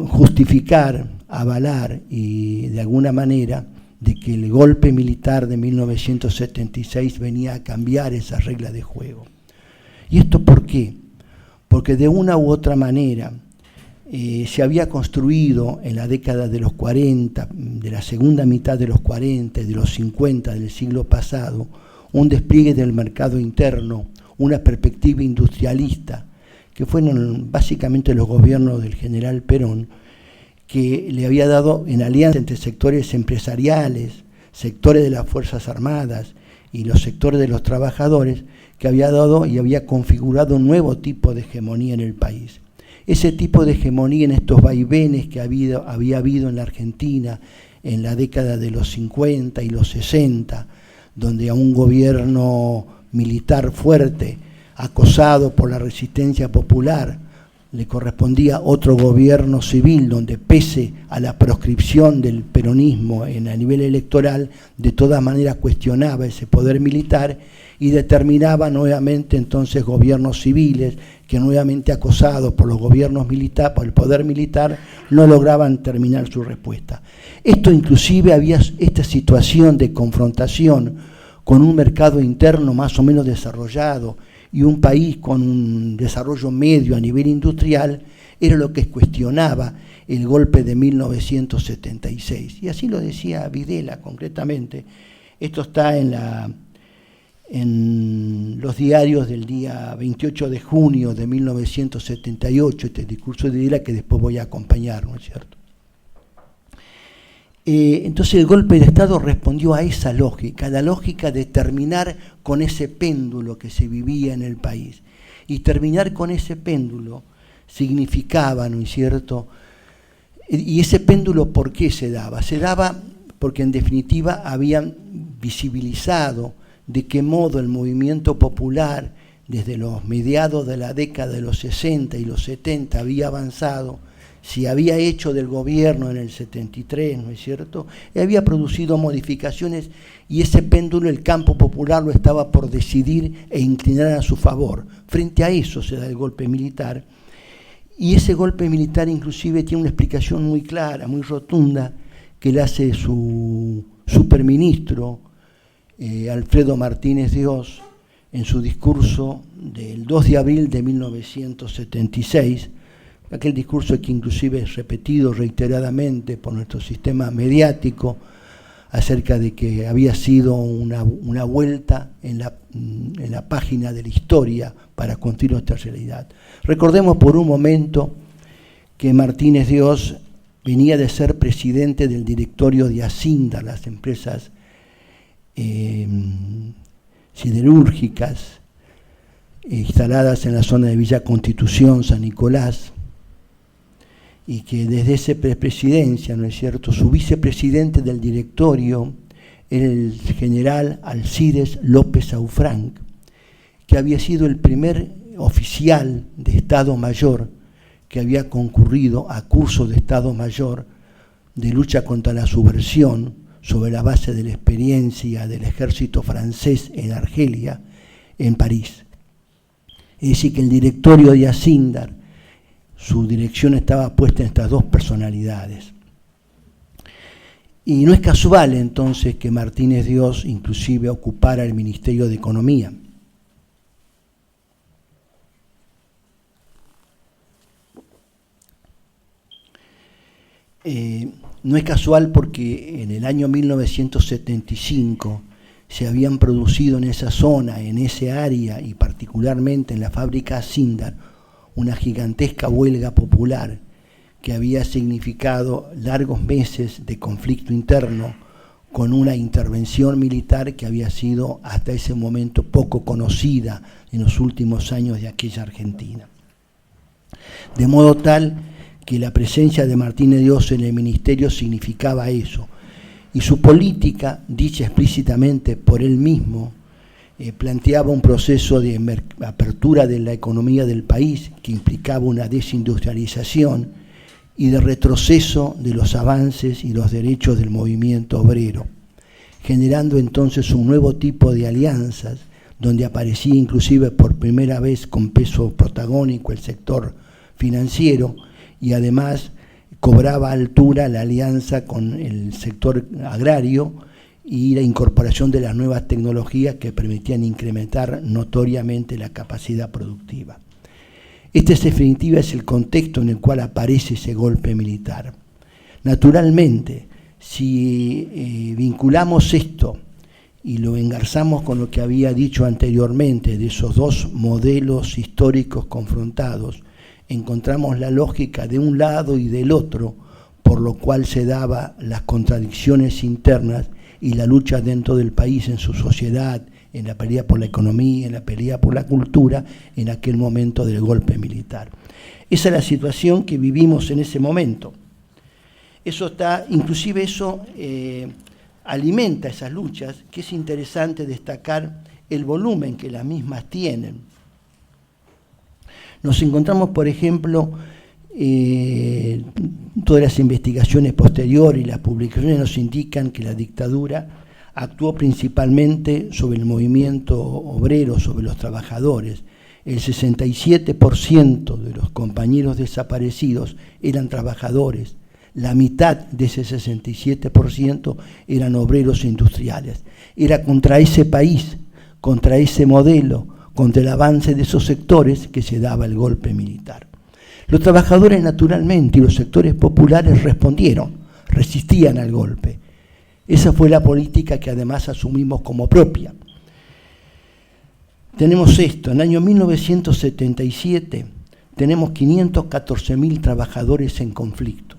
justificar, avalar y de alguna manera de que el golpe militar de 1976 venía a cambiar esa regla de juego. ¿Y esto por qué? Porque de una u otra manera se había construido en la década de los 40, de la segunda mitad de los 40 y de los 50 del siglo pasado, un despliegue del mercado interno, una perspectiva industrialista, que fueron básicamente los gobiernos del general Perón, que le había dado en alianza entre sectores empresariales, sectores de las Fuerzas Armadas y los sectores de los trabajadores, que había dado y había configurado un nuevo tipo de hegemonía en el país. Ese tipo de hegemonía en estos vaivenes que había habido en la Argentina en la década de los 50 y los 60, donde a un gobierno militar fuerte, acosado por la resistencia popular, le correspondía otro gobierno civil donde, pese a la proscripción del peronismo a nivel electoral, de todas maneras cuestionaba ese poder militar y determinaba nuevamente entonces gobiernos civiles que, nuevamente acosados por los gobiernos militares, por el poder militar, no lograban terminar su respuesta. Esto inclusive había esta situación de confrontación con un mercado interno más o menos desarrollado y un país con un desarrollo medio a nivel industrial, era lo que cuestionaba el golpe de 1976. Y así lo decía Videla concretamente. Esto está en los diarios del día 28 de junio de 1978, este discurso de Videla que después voy a acompañar, ¿no es cierto? Entonces el golpe de Estado respondió a esa lógica, la lógica de terminar con ese péndulo que se vivía en el país. Y terminar con ese péndulo significaba, ¿no es cierto? Y ese péndulo, ¿por qué se daba? Se daba porque en definitiva habían visibilizado de qué modo el movimiento popular desde los mediados de la década de los 60 y los 70 había avanzado, si había hecho del gobierno en el 73, ¿no es cierto? Y había producido modificaciones y ese péndulo el campo popular lo estaba por decidir e inclinar a su favor. Frente a eso se da el golpe militar y ese golpe militar inclusive tiene una explicación muy clara, muy rotunda, que le hace su superministro Alfredo Martínez de Oz en su discurso del 2 de abril de 1976, aquel discurso que inclusive es repetido reiteradamente por nuestro sistema mediático acerca de que había sido una vuelta en la página de la historia para construir nuestra realidad. Recordemos por un momento que Martínez de Oz venía de ser presidente del directorio de Asindar, las empresas siderúrgicas instaladas en la zona de Villa Constitución, San Nicolás, y que desde esa presidencia, ¿no es cierto?, su vicepresidente del directorio era el general Alcides López Aufranc, que había sido el primer oficial de Estado Mayor que había concurrido a cursos de Estado Mayor de lucha contra la subversión sobre la base de la experiencia del ejército francés en Argelia, en París. Es decir, que el directorio de Asindar, su dirección estaba puesta en estas dos personalidades. Y no es casual entonces que Martínez de Oz inclusive ocupara el Ministerio de Economía. No es casual porque en el año 1975 se habían producido en esa zona, en ese área y particularmente en la fábrica Asindar, una gigantesca huelga popular que había significado largos meses de conflicto interno con una intervención militar que había sido hasta ese momento poco conocida en los últimos años de aquella Argentina. De modo tal que la presencia de Martínez de Oz en el ministerio significaba eso, y su política, dicha explícitamente por él mismo, planteaba un proceso de apertura de la economía del país que implicaba una desindustrialización y de retroceso de los avances y los derechos del movimiento obrero, generando entonces un nuevo tipo de alianzas donde aparecía inclusive por primera vez con peso protagónico el sector financiero y además cobraba altura la alianza con el sector agrario y la incorporación de las nuevas tecnologías que permitían incrementar notoriamente la capacidad productiva. Este en definitiva es el contexto en el cual aparece ese golpe militar. Naturalmente, si vinculamos esto y lo engarzamos con lo que había dicho anteriormente de esos dos modelos históricos confrontados, encontramos la lógica de un lado y del otro, por lo cual se daban las contradicciones internas y la lucha dentro del país, en su sociedad, en la pelea por la economía, en la pelea por la cultura, en aquel momento del golpe militar. Esa es la situación que vivimos en ese momento. Eso está, inclusive eso alimenta esas luchas, que es interesante destacar el volumen que las mismas tienen. Nos encontramos, por ejemplo, todas las investigaciones posteriores y las publicaciones nos indican que la dictadura actuó principalmente sobre el movimiento obrero, sobre los trabajadores. El 67% de los compañeros desaparecidos eran trabajadores. La mitad de ese 67% eran obreros industriales. Era contra ese país, contra ese modelo, contra el avance de esos sectores que se daba el golpe militar. Los trabajadores, naturalmente, y los sectores populares respondieron, resistían al golpe. Esa fue la política que además asumimos como propia. Tenemos esto, en el año 1977 tenemos 514.000 trabajadores en conflicto.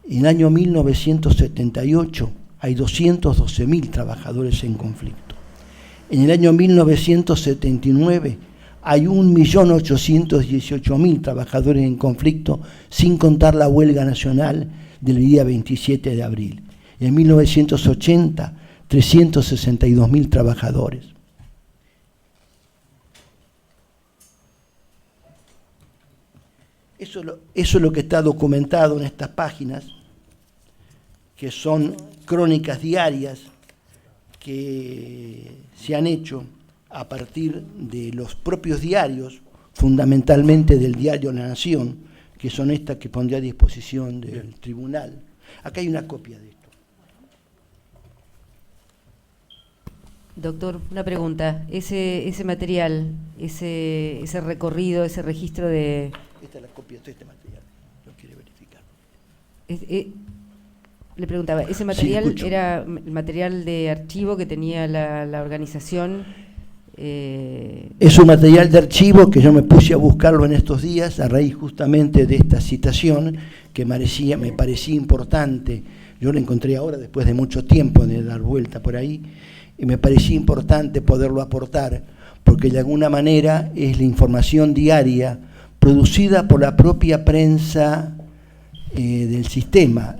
En el año 1978 hay 212.000 trabajadores en conflicto. En el año 1979 hay 1.818.000 trabajadores en conflicto, sin contar la huelga nacional del día 27 de abril. En 1980, 362.000 trabajadores. Eso es lo que está documentado en estas páginas, que son crónicas diarias que se han hecho a partir de los propios diarios, fundamentalmente del diario La Nación, que son estas que pondré a disposición del tribunal. Acá hay una copia de esto. Doctor, una pregunta. Ese material, ese recorrido, ese registro de... Esta es la copia de este material, lo quiere verificar. Le preguntaba, ¿ese material era el material de archivo que tenía la organización? Es un material de archivo que yo me puse a buscarlo en estos días a raíz justamente de esta citación que me parecía importante. Yo lo encontré ahora después de mucho tiempo de dar vuelta por ahí y me parecía importante poderlo aportar porque de alguna manera es la información diaria producida por la propia prensa del sistema.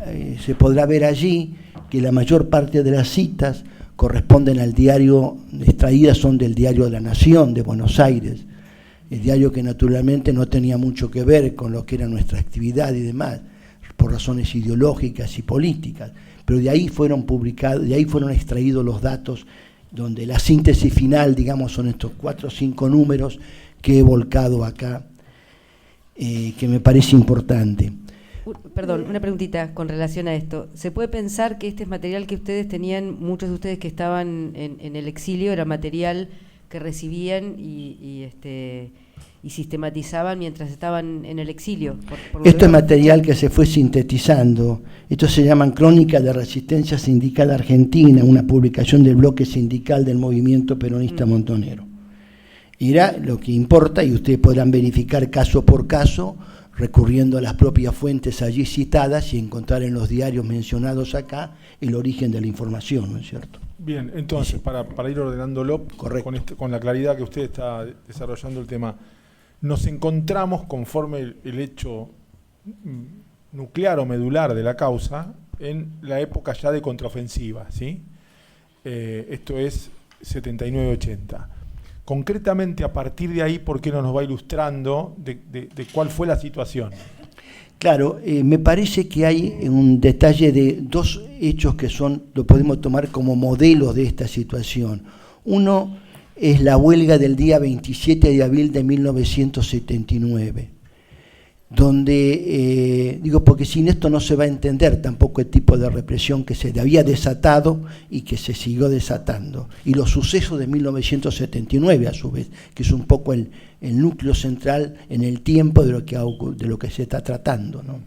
Se podrá ver allí que la mayor parte de las citas corresponden al diario, extraídas son del diario La Nación de Buenos Aires, el diario que naturalmente no tenía mucho que ver con lo que era nuestra actividad y demás, por razones ideológicas y políticas, pero de ahí fueron publicados, de ahí fueron extraídos los datos, donde la síntesis final, digamos, son estos 4 o 5 números que he volcado acá, que me parece importante. Perdón, una preguntita con relación a esto. ¿Se puede pensar que este es material que ustedes tenían, muchos de ustedes que estaban en el exilio, era material que recibían y sistematizaban mientras estaban en el exilio? Esto es material que se fue sintetizando. Esto se llaman Crónica de Resistencia Sindical Argentina, una publicación del bloque sindical del movimiento peronista montonero. Era lo que importa, y ustedes podrán verificar caso por caso, recurriendo a las propias fuentes allí citadas y encontrar en los diarios mencionados acá el origen de la información, ¿no es cierto? Bien, entonces, para ir ordenándolo, con la claridad que usted está desarrollando el tema, nos encontramos, conforme el hecho nuclear o medular de la causa, en la época ya de contraofensiva, ¿sí? Esto es 79-80. Concretamente, a partir de ahí, ¿por qué no nos va ilustrando de cuál fue la situación? Claro, me parece que hay un detalle de 2 hechos que lo podemos tomar como modelos de esta situación. Uno es la huelga del día 27 de abril de 1979, donde, porque sin esto no se va a entender tampoco el tipo de represión que se había desatado y que se siguió desatando, y los sucesos de 1979 a su vez, que es un poco el núcleo central en el tiempo de lo que se está tratando, ¿no?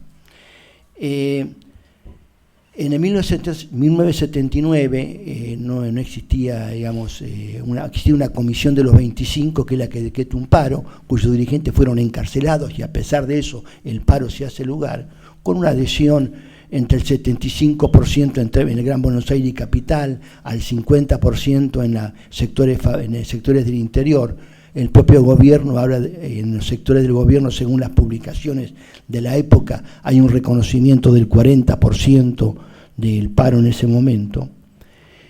En el 1979 no existía, digamos, existía una comisión de los 25, que es la que decreta un paro, cuyos dirigentes fueron encarcelados, y a pesar de eso el paro se hace lugar, con una adhesión entre el 75% en el Gran Buenos Aires y Capital, al 50% en sectores del interior. El propio gobierno habla, en los sectores del gobierno, según las publicaciones de la época, hay un reconocimiento del 40% del paro en ese momento.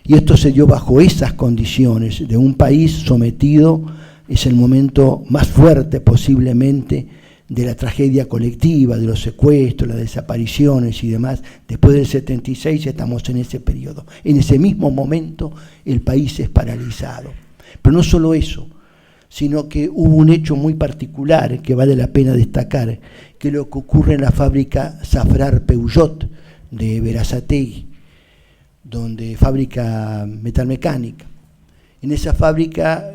Y esto se dio bajo esas condiciones de un país sometido, es el momento más fuerte posiblemente de la tragedia colectiva, de los secuestros, las desapariciones y demás. Después del 76 estamos en ese periodo. En ese mismo momento el país es paralizado. Pero no solo eso, sino que hubo un hecho muy particular que vale la pena destacar, que es lo que ocurre en la fábrica Safrar Peugeot de Berazategui, donde fábrica metalmecánica. En esa fábrica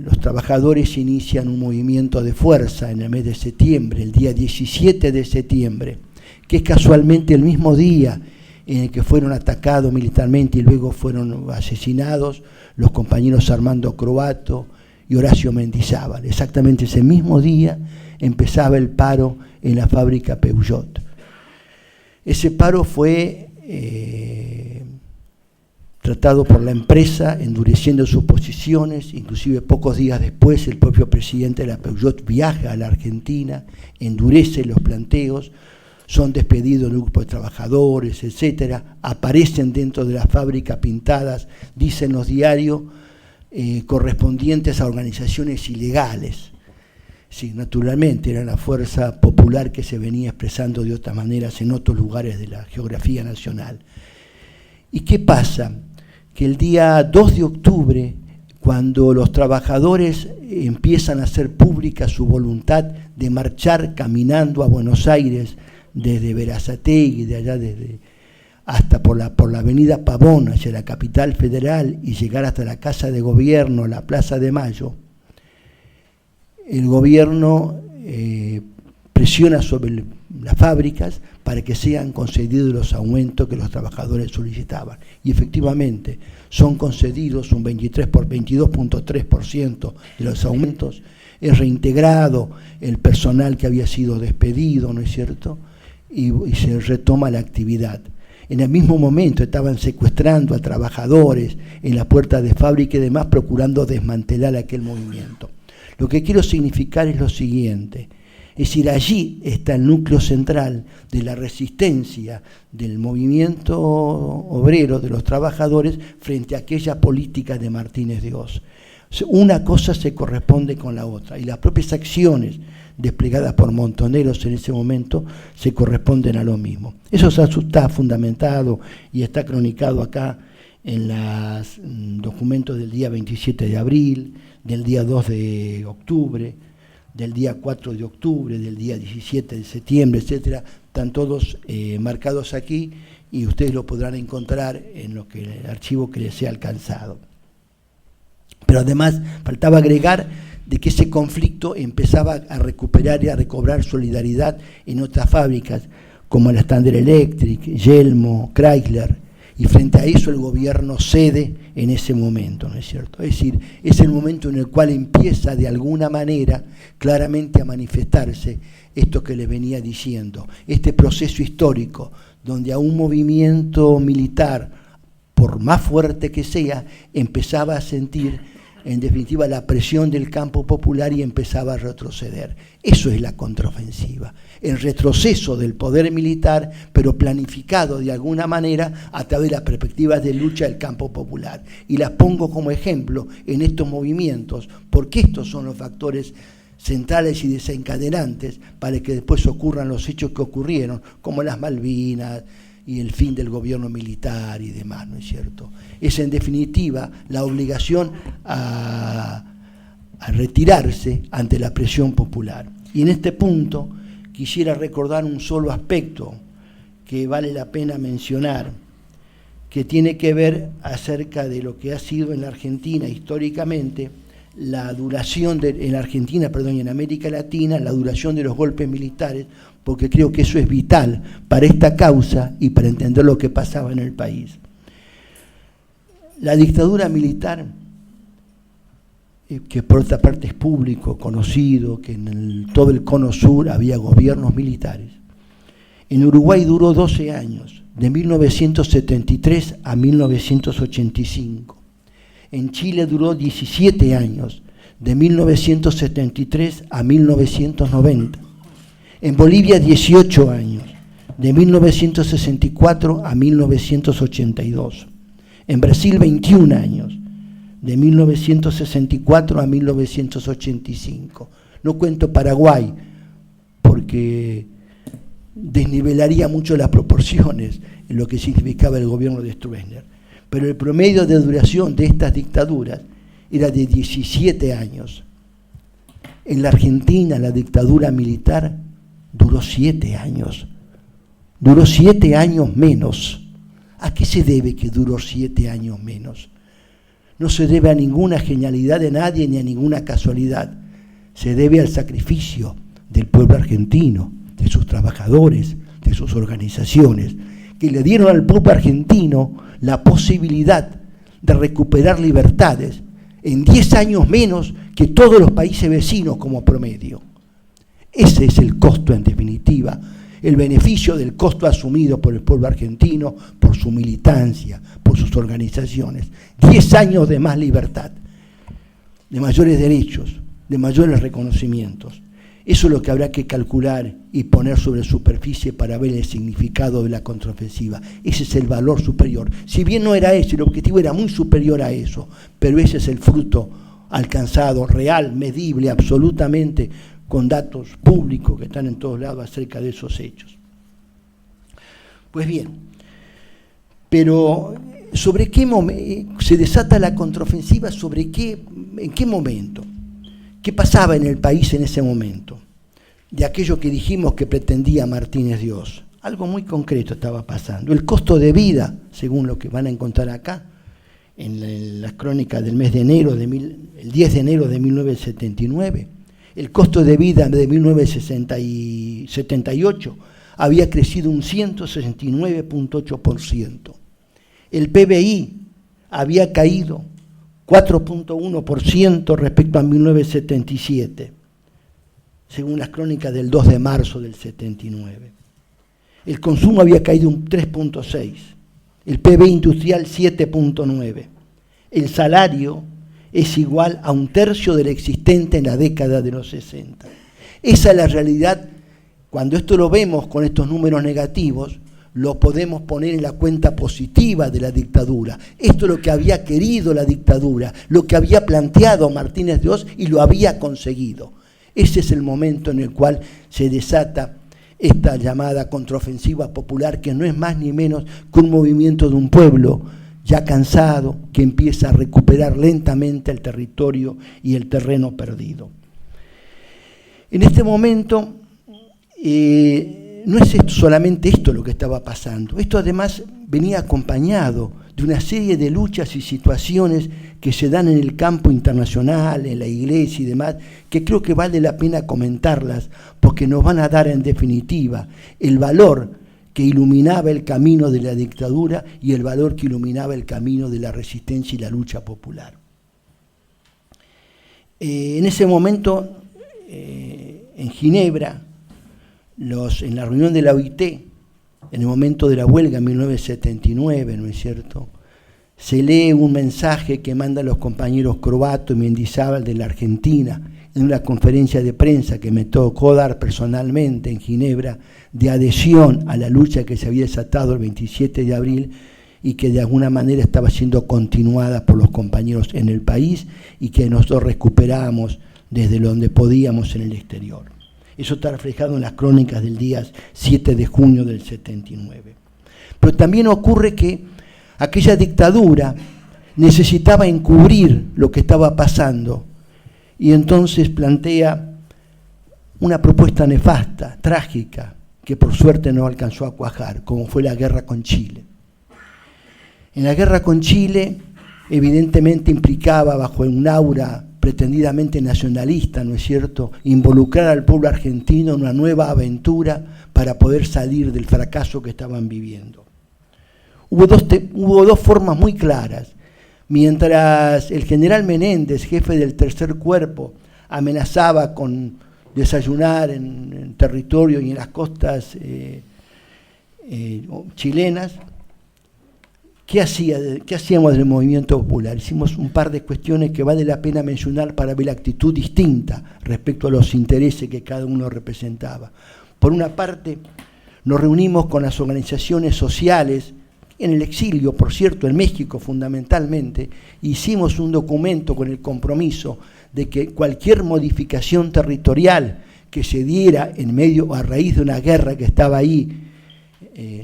los trabajadores inician un movimiento de fuerza en el mes de septiembre, el día 17 de septiembre, que es casualmente el mismo día en el que fueron atacados militarmente y luego fueron asesinados los compañeros Armando Croato y Horacio Mendizábal. Exactamente ese mismo día empezaba el paro en la fábrica Peugeot. Ese paro fue tratado por la empresa, endureciendo sus posiciones. Inclusive pocos días después el propio presidente de la Peugeot viaja a la Argentina, endurece los planteos, son despedidos el grupo de trabajadores, etcétera, aparecen dentro de la fábrica pintadas, dicen los diarios, correspondientes a organizaciones ilegales. Sí, naturalmente era la fuerza popular que se venía expresando de otras maneras en otros lugares de la geografía nacional. ¿Y qué pasa? Que el día 2 de octubre, cuando los trabajadores empiezan a hacer pública su voluntad de marchar caminando a Buenos Aires desde Berazategui, de allá hasta por la avenida Pavón hacia la capital federal y llegar hasta la Casa de Gobierno, la Plaza de Mayo, el gobierno presiona sobre las fábricas para que sean concedidos los aumentos que los trabajadores solicitaban. Y efectivamente son concedidos un 22.3% de los aumentos, es reintegrado el personal que había sido despedido, ¿no es cierto? Y se retoma la actividad. En el mismo momento estaban secuestrando a trabajadores en la puerta de fábrica y demás, procurando desmantelar aquel movimiento. Lo que quiero significar es lo siguiente, es decir, allí está el núcleo central de la resistencia del movimiento obrero, de los trabajadores, frente a aquella política de Martínez de Hoz. Una cosa se corresponde con la otra, y las propias acciones desplegadas por Montoneros en ese momento se corresponden a lo mismo. Eso está fundamentado y está cronicado acá en los documentos del día 27 de abril, del día 2 de octubre, del día 4 de octubre, del día 17 de septiembre, etcétera, están todos marcados aquí y ustedes lo podrán encontrar en lo que el archivo que les sea alcanzado. Pero además faltaba agregar de que ese conflicto empezaba a recuperar y a recobrar solidaridad en otras fábricas como la Standard Electric, Yelmo, Chrysler, y frente a eso el gobierno cede en ese momento, ¿no es cierto? Es decir, es el momento en el cual empieza de alguna manera claramente a manifestarse esto que les venía diciendo, este proceso histórico donde a un movimiento militar, por más fuerte que sea, empezaba a sentir en definitiva la presión del campo popular y empezaba a retroceder. Eso es la contraofensiva, el retroceso del poder militar, pero planificado de alguna manera a través de las perspectivas de lucha del campo popular. Y las pongo como ejemplo en estos movimientos, porque estos son los factores centrales y desencadenantes para que después ocurran los hechos que ocurrieron, como las Malvinas y el fin del gobierno militar y demás, ¿no es cierto? Es en definitiva la obligación a retirarse ante la presión popular. Y en este punto quisiera recordar un solo aspecto que vale la pena mencionar, que tiene que ver acerca de lo que ha sido en la Argentina históricamente la duración en Argentina, y en América Latina, la duración de los golpes militares, porque creo que eso es vital para esta causa y para entender lo que pasaba en el país. La dictadura militar, que por otra parte es público, conocido, que en todo el cono sur había gobiernos militares, En Uruguay duró 12 años, de 1973 a 1985. En Chile duró 17 años, de 1973 a 1990. En Bolivia 18 años, de 1964 a 1982. En Brasil 21 años, de 1964 a 1985. No cuento Paraguay, porque desnivelaría mucho las proporciones en lo que significaba el gobierno de Stroessner. Pero el promedio de duración de estas dictaduras era de 17 años. En la Argentina la dictadura militar duró 7 años. Duró 7 años menos. ¿A qué se debe que duró 7 años menos? No se debe a ninguna genialidad de nadie ni a ninguna casualidad. Se debe al sacrificio del pueblo argentino, de sus trabajadores, de sus organizaciones, que le dieron al pueblo argentino la posibilidad de recuperar libertades en 10 años menos que todos los países vecinos como promedio. Ese es el costo, en definitiva, el beneficio del costo asumido por el pueblo argentino, por su militancia, por sus organizaciones. 10 años de más libertad, de mayores derechos, de mayores reconocimientos. Eso es lo que habrá que calcular y poner sobre superficie para ver el significado de la contraofensiva. Ese es el valor superior. Si bien no era ese, el objetivo era muy superior a eso, pero ese es el fruto alcanzado, real, medible, absolutamente, con datos públicos que están en todos lados acerca de esos hechos. Pues bien, pero ¿sobre qué se desata la contraofensiva? ¿En qué momento? ¿Qué pasaba en el país en ese momento? De aquello que dijimos que pretendía Martínez Dios. Algo muy concreto estaba pasando. El costo de vida, según lo que van a encontrar acá, en las crónicas del mes de enero, el 10 de enero de 1979, el costo de vida de 1978 había crecido un 169.8%. El PBI había caído 4.1% respecto a 1977, según las crónicas del 2 de marzo del 79. El consumo había caído un 3.6%, el PBI industrial 7.9%. El salario es igual a 1/3 del existente en la década de los 60. Esa es la realidad. Cuando esto lo vemos con estos números negativos, lo podemos poner en la cuenta positiva de la dictadura. Esto es lo que había querido la dictadura, lo que había planteado Martínez Dios y lo había conseguido. Ese es el momento en el cual se desata esta llamada contraofensiva popular, que no es más ni menos que un movimiento de un pueblo ya cansado, que empieza a recuperar lentamente el territorio y el terreno perdido. En este momento no es solamente esto lo que estaba pasando. Esto además venía acompañado de una serie de luchas y situaciones que se dan en el campo internacional, en la iglesia y demás, que creo que vale la pena comentarlas, porque nos van a dar en definitiva el valor que iluminaba el camino de la dictadura y el valor que iluminaba el camino de la resistencia y la lucha popular. En ese momento, en Ginebra, en la reunión de la OIT, en el momento de la huelga en 1979, ¿no es cierto?, se lee un mensaje que mandan los compañeros Croato y Mendizábal de la Argentina en una conferencia de prensa que me tocó dar personalmente en Ginebra, de adhesión a la lucha que se había desatado el 27 de abril y que de alguna manera estaba siendo continuada por los compañeros en el país y que nosotros recuperamos desde donde podíamos en el exterior. Eso está reflejado en las crónicas del día 7 de junio del 79. Pero también ocurre que aquella dictadura necesitaba encubrir lo que estaba pasando y entonces plantea una propuesta nefasta, trágica, que por suerte no alcanzó a cuajar, como fue la guerra con Chile. En la guerra con Chile, evidentemente implicaba, bajo un aura pretendidamente nacionalista, ¿no es cierto?, involucrar al pueblo argentino en una nueva aventura para poder salir del fracaso que estaban viviendo. Hubo dos formas muy claras. Mientras el general Menéndez, jefe del Tercer Cuerpo, amenazaba con desayunar en territorio y en las costas chilenas. ¿Qué hacíamos del movimiento popular? Hicimos un par de cuestiones que vale la pena mencionar para ver la actitud distinta respecto a los intereses que cada uno representaba. Por una parte, nos reunimos con las organizaciones sociales, en el exilio, por cierto, en México fundamentalmente, hicimos un documento con el compromiso de que cualquier modificación territorial que se diera en medio a raíz de una guerra que estaba ahí,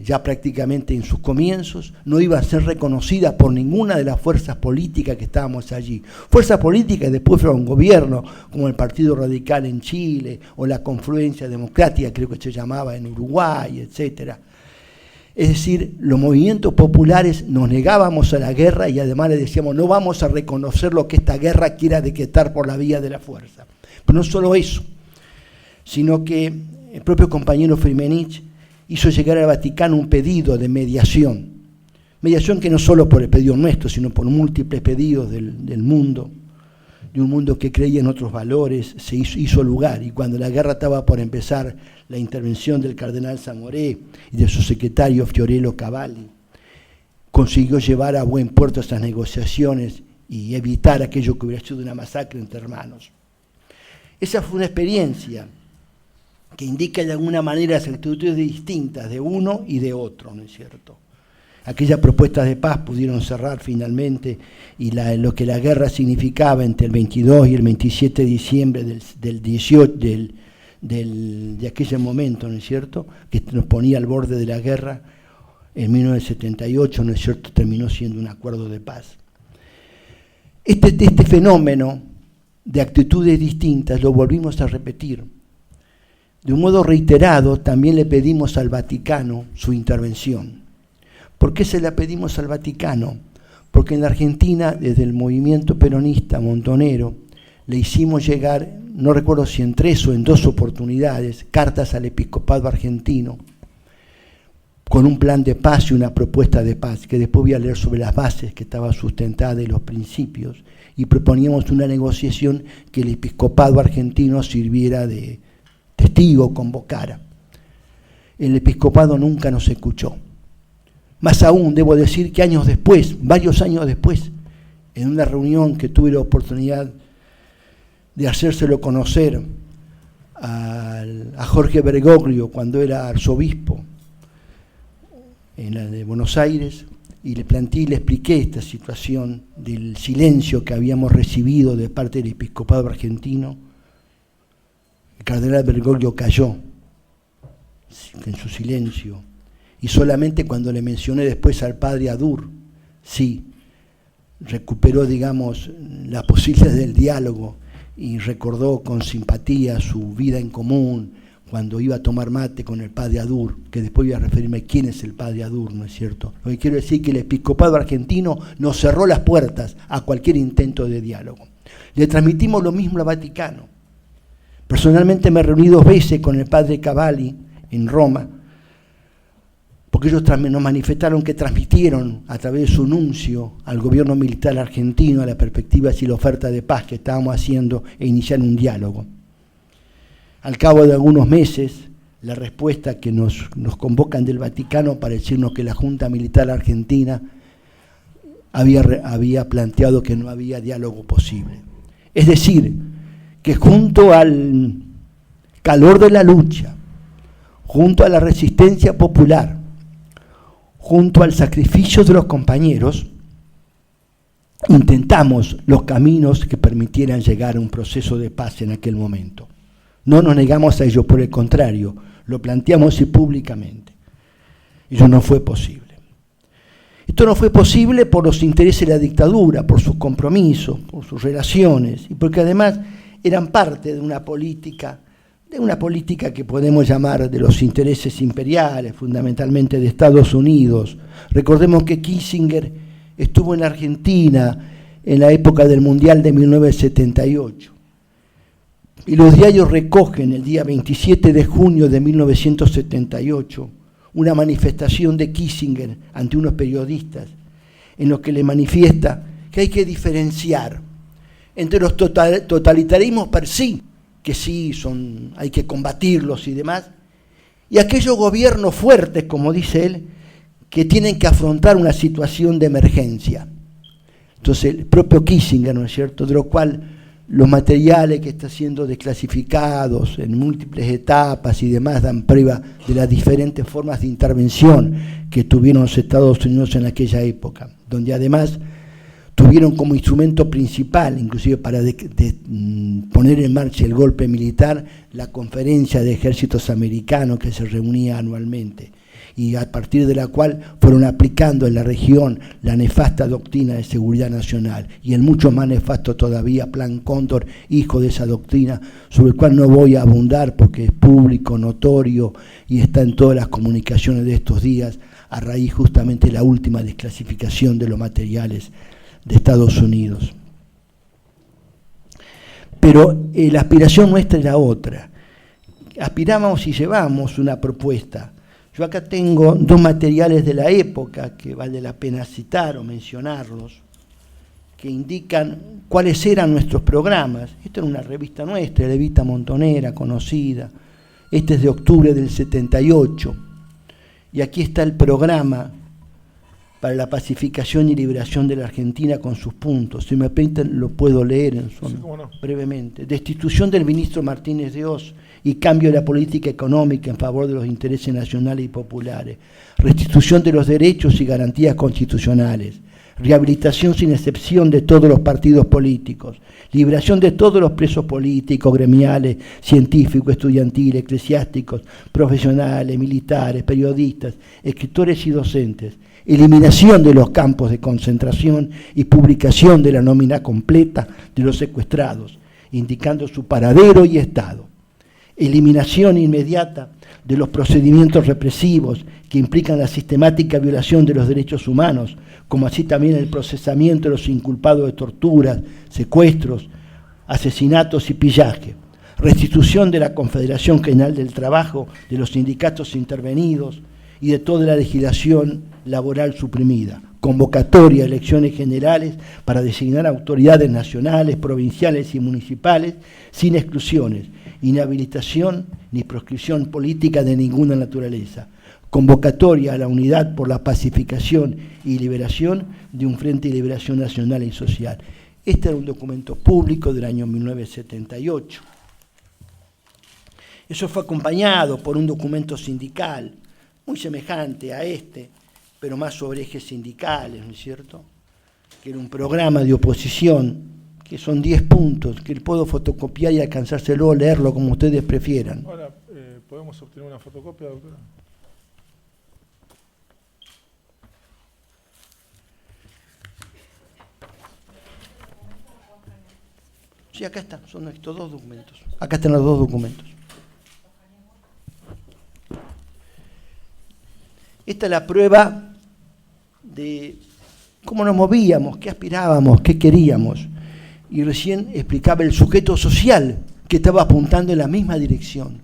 ya prácticamente en sus comienzos, no iba a ser reconocida por ninguna de las fuerzas políticas que estábamos allí. Fuerzas políticas que después fueron gobierno, como el Partido Radical en Chile, o la Confluencia Democrática, creo que se llamaba, en Uruguay, etcétera. Es decir, los movimientos populares nos negábamos a la guerra y además le decíamos, no vamos a reconocer lo que esta guerra quiera decretar por la vía de la fuerza. Pero no solo eso, sino que el propio compañero Firmenich hizo llegar al Vaticano un pedido de mediación que no solo por el pedido nuestro, sino por múltiples pedidos del mundo, de un mundo que creía en otros valores, se hizo lugar. Y cuando la guerra estaba por empezar, la intervención del cardenal Zamoré y de su secretario Fiorello Cavalli consiguió llevar a buen puerto esas negociaciones y evitar aquello que hubiera sido una masacre entre hermanos. Esa fue una experiencia que indica de alguna manera las actitudes distintas de uno y de otro, ¿no es cierto? Aquellas propuestas de paz pudieron cerrar finalmente y lo que la guerra significaba entre el 22 y el 27 de diciembre de aquel momento, ¿no es cierto?, que nos ponía al borde de la guerra, en 1978, ¿no es cierto?, terminó siendo un acuerdo de paz. Este fenómeno de actitudes distintas lo volvimos a repetir. De un modo reiterado, también le pedimos al Vaticano su intervención. ¿Por qué se la pedimos al Vaticano? Porque en la Argentina, desde el movimiento peronista montonero, le hicimos llegar, no recuerdo si en 3 o en 2 oportunidades, cartas al episcopado argentino, con un plan de paz y una propuesta de paz, que después voy a leer sobre las bases que estaba sustentada y los principios, y proponíamos una negociación que el episcopado argentino sirviera de testigo, convocara. El episcopado nunca nos escuchó. Más aún, debo decir que años después, varios años después, en una reunión que tuve la oportunidad de hacérselo conocer a Jorge Bergoglio cuando era arzobispo en la de Buenos Aires, y le planteé y le expliqué esta situación del silencio que habíamos recibido de parte del episcopado argentino. El cardenal Bergoglio cayó en su silencio, y solamente cuando le mencioné después al padre Adur, sí, recuperó, digamos, la posibilidad del diálogo y recordó con simpatía su vida en común cuando iba a tomar mate con el padre Adur, que después voy a referirme a quién es el padre Adur, ¿no es cierto? Lo que quiero decir es que el episcopado argentino nos cerró las puertas a cualquier intento de diálogo. Le transmitimos lo mismo al Vaticano. Personalmente me reuní 2 veces con el padre Cavalli en Roma, porque ellos nos manifestaron que transmitieron a través de su nuncio al gobierno militar argentino la perspectiva y la oferta de paz que estábamos haciendo e iniciar un diálogo. Al cabo de algunos meses, la respuesta que nos convocan del Vaticano para decirnos que la Junta Militar Argentina había planteado que no había diálogo posible. Es decir, que junto al calor de la lucha, junto a la resistencia popular, junto al sacrificio de los compañeros, intentamos los caminos que permitieran llegar a un proceso de paz en aquel momento. No nos negamos a ello, por el contrario, lo planteamos y públicamente. Ello no fue posible. Esto no fue posible por los intereses de la dictadura, por sus compromisos, por sus relaciones, y porque además eran parte de una política que podemos llamar de los intereses imperiales, fundamentalmente de Estados Unidos. Recordemos que Kissinger estuvo en Argentina en la época del Mundial de 1978. Y los diarios recogen el día 27 de junio de 1978 una manifestación de Kissinger ante unos periodistas en lo que le manifiesta que hay que diferenciar entre los totalitarismos per sí, que sí hay que combatirlos y demás, y aquellos gobiernos fuertes, como dice él, que tienen que afrontar una situación de emergencia. Entonces, el propio Kissinger, ¿no es cierto?, de lo cual los materiales que están siendo desclasificados en múltiples etapas y demás dan prueba de las diferentes formas de intervención que tuvieron los Estados Unidos en aquella época, donde además tuvieron como instrumento principal, inclusive para poner en marcha el golpe militar, la conferencia de ejércitos americanos que se reunía anualmente, y a partir de la cual fueron aplicando en la región la nefasta doctrina de seguridad nacional, y el mucho más nefasto todavía Plan Cóndor, hijo de esa doctrina, sobre el cual no voy a abundar porque es público, notorio, y está en todas las comunicaciones de estos días, a raíz justamente de la última desclasificación de los materiales de Estados Unidos. Pero la aspiración nuestra era otra. Aspirábamos y llevamos una propuesta. Yo acá tengo 2 materiales de la época que vale la pena citar o mencionarlos, que indican cuáles eran nuestros programas. Esto era una revista nuestra, Levita Montonera, conocida. Este es de octubre del 78. Y aquí está el programa para la pacificación y liberación de la Argentina con sus puntos. Si me permiten, lo puedo leer brevemente. Destitución del ministro Martínez de Oz y cambio de la política económica en favor de los intereses nacionales y populares. Restitución de los derechos y garantías constitucionales. Rehabilitación sin excepción de todos los partidos políticos. Liberación de todos los presos políticos, gremiales, científicos, estudiantiles, eclesiásticos, profesionales, militares, periodistas, escritores y docentes. Eliminación de los campos de concentración y publicación de la nómina completa de los secuestrados, indicando su paradero y estado. Eliminación inmediata de los procedimientos represivos que implican la sistemática violación de los derechos humanos, como así también el procesamiento de los inculpados de torturas, secuestros, asesinatos y pillaje. Restitución de la Confederación General del Trabajo, de los sindicatos intervenidos y de toda la legislación laboral suprimida. Convocatoria a elecciones generales para designar autoridades nacionales, provinciales y municipales sin exclusiones. Inhabilitación ni proscripción política de ninguna naturaleza. Convocatoria a la unidad por la pacificación y liberación de un Frente de Liberación Nacional y Social. Este era un documento público del año 1978. Eso fue acompañado por un documento sindical muy semejante a este, pero más sobre ejes sindicales, ¿no es cierto?, que era un programa de oposición, que son 10 puntos, que puedo fotocopiar y alcanzárselo, leerlo como ustedes prefieran. Ahora, ¿podemos obtener una fotocopia, doctora? Sí, acá están, son estos 2 documentos. Acá están los 2 documentos. Esta es la prueba de cómo nos movíamos, qué aspirábamos, qué queríamos. Y recién explicaba el sujeto social que estaba apuntando en la misma dirección.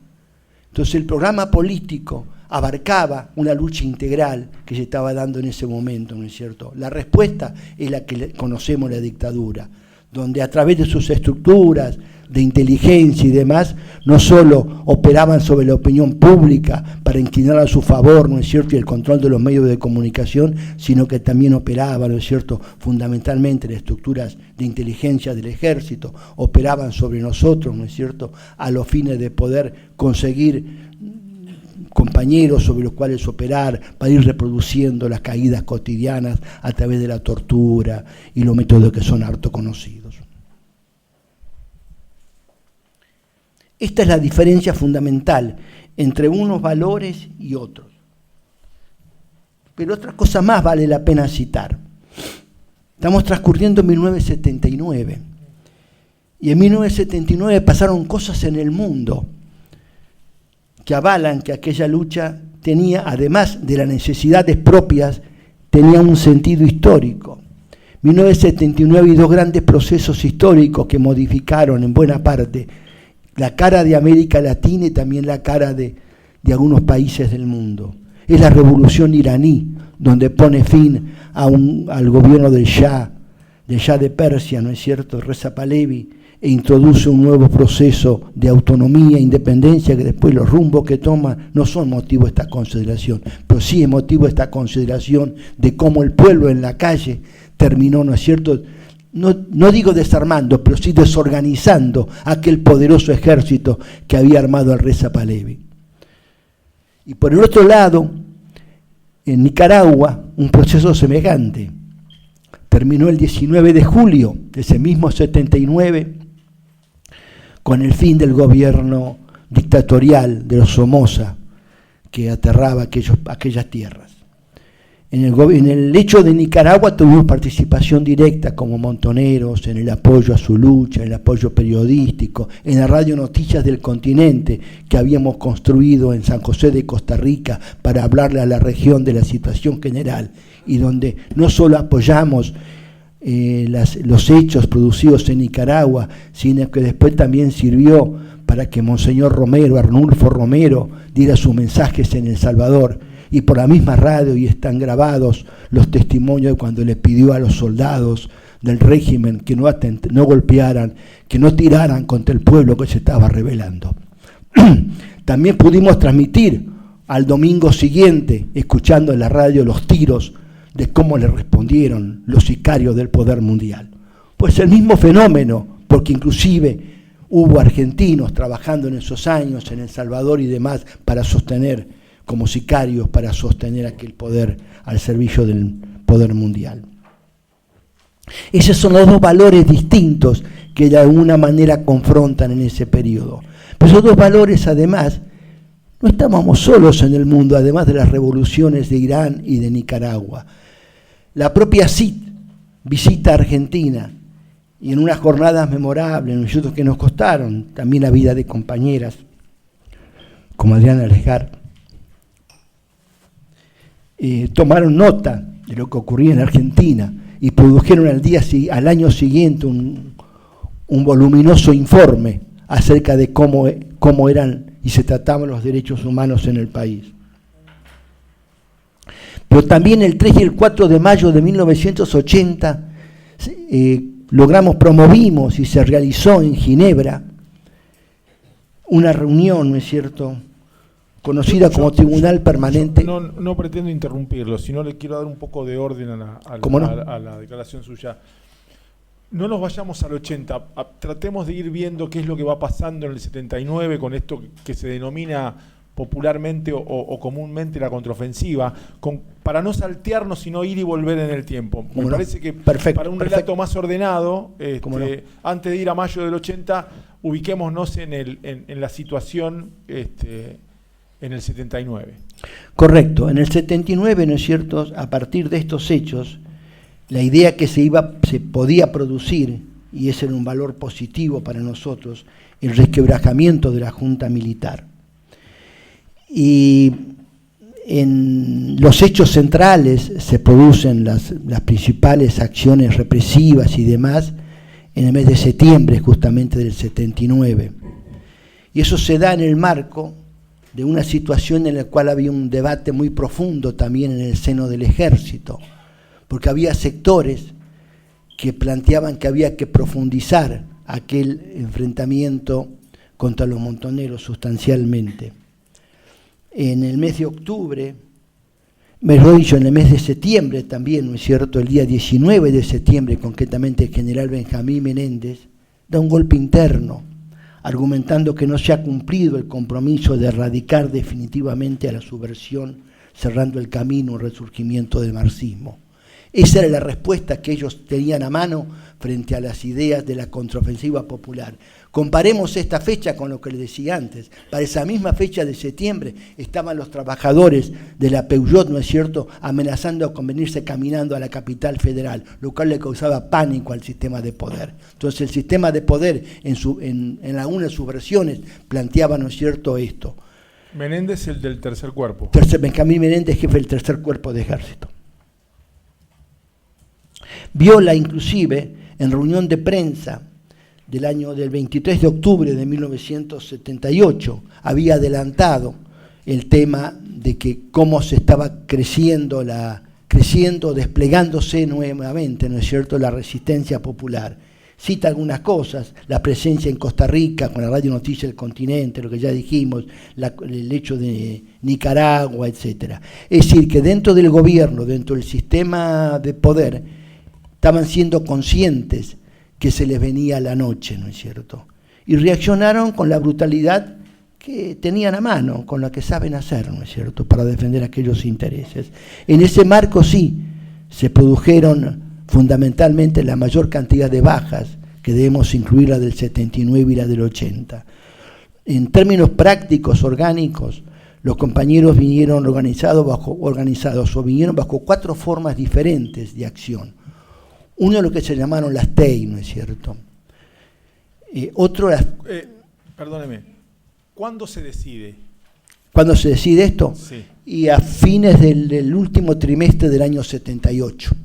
Entonces el programa político abarcaba una lucha integral que se estaba dando en ese momento, ¿no es cierto? La respuesta es la que conocemos, la dictadura, donde a través de sus estructuras de inteligencia y demás, no solo operaban sobre la opinión pública para inclinar a su favor, ¿no es cierto?, y el control de los medios de comunicación, sino que también operaban, ¿no es cierto?, fundamentalmente las estructuras de inteligencia del ejército, operaban sobre nosotros, ¿no es cierto?, a los fines de poder conseguir compañeros sobre los cuales operar para ir reproduciendo las caídas cotidianas a través de la tortura y los métodos que son harto conocidos. Esta es la diferencia fundamental entre unos valores y otros. Pero otra cosa más vale la pena citar. Estamos transcurriendo 1979. Y en 1979 pasaron cosas en el mundo que avalan que aquella lucha tenía, además de las necesidades propias, tenía un sentido histórico. 1979 y 2 grandes procesos históricos que modificaron en buena parte la cara de América Latina y también la cara de algunos países del mundo. Es la revolución iraní, donde pone fin al gobierno del Shah de Persia, ¿no es cierto?, Reza Pahlavi, e introduce un nuevo proceso de autonomía e independencia que después los rumbos que toma no son motivo de esta consideración, pero sí es motivo de esta consideración de cómo el pueblo en la calle terminó, ¿no es cierto?, no digo desarmando, pero sí desorganizando aquel poderoso ejército que había armado al Reza Pahlavi. Y por el otro lado, en Nicaragua, un proceso semejante terminó el 19 de julio de ese mismo 79 con el fin del gobierno dictatorial de los Somoza que aterraba aquellas tierras. En el hecho de Nicaragua tuvimos participación directa como montoneros en el apoyo a su lucha, en el apoyo periodístico, en la radio Noticias del Continente que habíamos construido en San José de Costa Rica para hablarle a la región de la situación general y donde no solo apoyamos los hechos producidos en Nicaragua, sino que después también sirvió para que Monseñor Romero, Arnulfo Romero, diera sus mensajes en El Salvador. Y por la misma radio, y están grabados los testimonios de cuando le pidió a los soldados del régimen que no golpearan, que no tiraran contra el pueblo que se estaba rebelando. También pudimos transmitir al domingo siguiente, escuchando en la radio los tiros de cómo le respondieron los sicarios del poder mundial. Pues el mismo fenómeno, porque inclusive hubo argentinos trabajando en esos años en El Salvador y demás para sostener, como sicarios, para sostener aquel poder al servicio del poder mundial. Esos son los dos valores distintos que de alguna manera confrontan en ese periodo. Pero esos dos valores, además, no estábamos solos en el mundo, además de las revoluciones de Irán y de Nicaragua. La propia CID visita Argentina y en unas jornadas memorables, nosotros que nos costaron también la vida de compañeras, como Adriana Lejar, tomaron nota de lo que ocurría en Argentina y produjeron al año siguiente un voluminoso informe acerca de cómo eran y se trataban los derechos humanos en el país. Pero también el 3 y el 4 de mayo de 1980 promovimos y se realizó en Ginebra una reunión, ¿no es cierto?, conocida como Tribunal Permanente. No pretendo interrumpirlo, sino le quiero dar un poco de orden a la declaración suya. No nos vayamos al 80, tratemos de ir viendo qué es lo que va pasando en el 79 con esto que se denomina popularmente o comúnmente la contraofensiva, para no saltearnos, sino ir y volver en el tiempo. Me parece que para un relato más ordenado, antes de ir a mayo del 80, ubiquémonos en la situación en el 79. Correcto. En el 79, ¿no es cierto?, a partir de estos hechos, la idea que se podía producir, y ese era un valor positivo para nosotros, el resquebrajamiento de la Junta Militar. Y en los hechos centrales se producen las principales acciones represivas y demás en el mes de septiembre justamente del 79. Y eso se da en el marco de una situación en la cual había un debate muy profundo también en el seno del ejército, porque había sectores que planteaban que había que profundizar aquel enfrentamiento contra los montoneros sustancialmente. En el mes de octubre, mejor dicho, en el mes de septiembre también, ¿no es cierto?, el día 19 de septiembre, concretamente el general Benjamín Menéndez da un golpe interno, argumentando que no se ha cumplido el compromiso de erradicar definitivamente a la subversión, cerrando el camino al resurgimiento del marxismo. Esa era la respuesta que ellos tenían a mano frente a las ideas de la contraofensiva popular. Comparemos esta fecha con lo que les decía antes. Para esa misma fecha de septiembre estaban los trabajadores de la Peugeot, ¿no es cierto?, amenazando con venirse caminando a la capital federal, lo cual le causaba pánico al sistema de poder. Entonces el sistema de poder en algunas de sus versiones planteaba, ¿no es cierto?, esto. Menéndez, el del tercer cuerpo. Benjamín Menéndez, jefe del tercer cuerpo de ejército. Viola inclusive en reunión de prensa del 23 de octubre de 1978, había adelantado el tema de que cómo se estaba desplegándose nuevamente, ¿no es cierto?, la resistencia popular. cita algunas cosas, la presencia en Costa Rica con la Radio Noticias del Continente, lo que ya dijimos, el hecho de Nicaragua, etcétera. Es decir, que dentro del gobierno, dentro del sistema de poder, estaban siendo conscientes que se les venía la noche, ¿no es cierto? Y reaccionaron con la brutalidad que tenían a mano, con la que saben hacer, ¿no es cierto?, para defender aquellos intereses. En ese marco sí se produjeron fundamentalmente la mayor cantidad de bajas, que debemos incluir la del 79 y la del 80. En términos prácticos, orgánicos, los compañeros vinieron organizados o vinieron bajo 4 formas diferentes de acción. Uno es lo que se llamaron las TEI, ¿no es cierto? Otro las... Perdóneme, ¿cuándo se decide? ¿Cuándo se decide esto? Sí. Y a fines del último trimestre del año 78.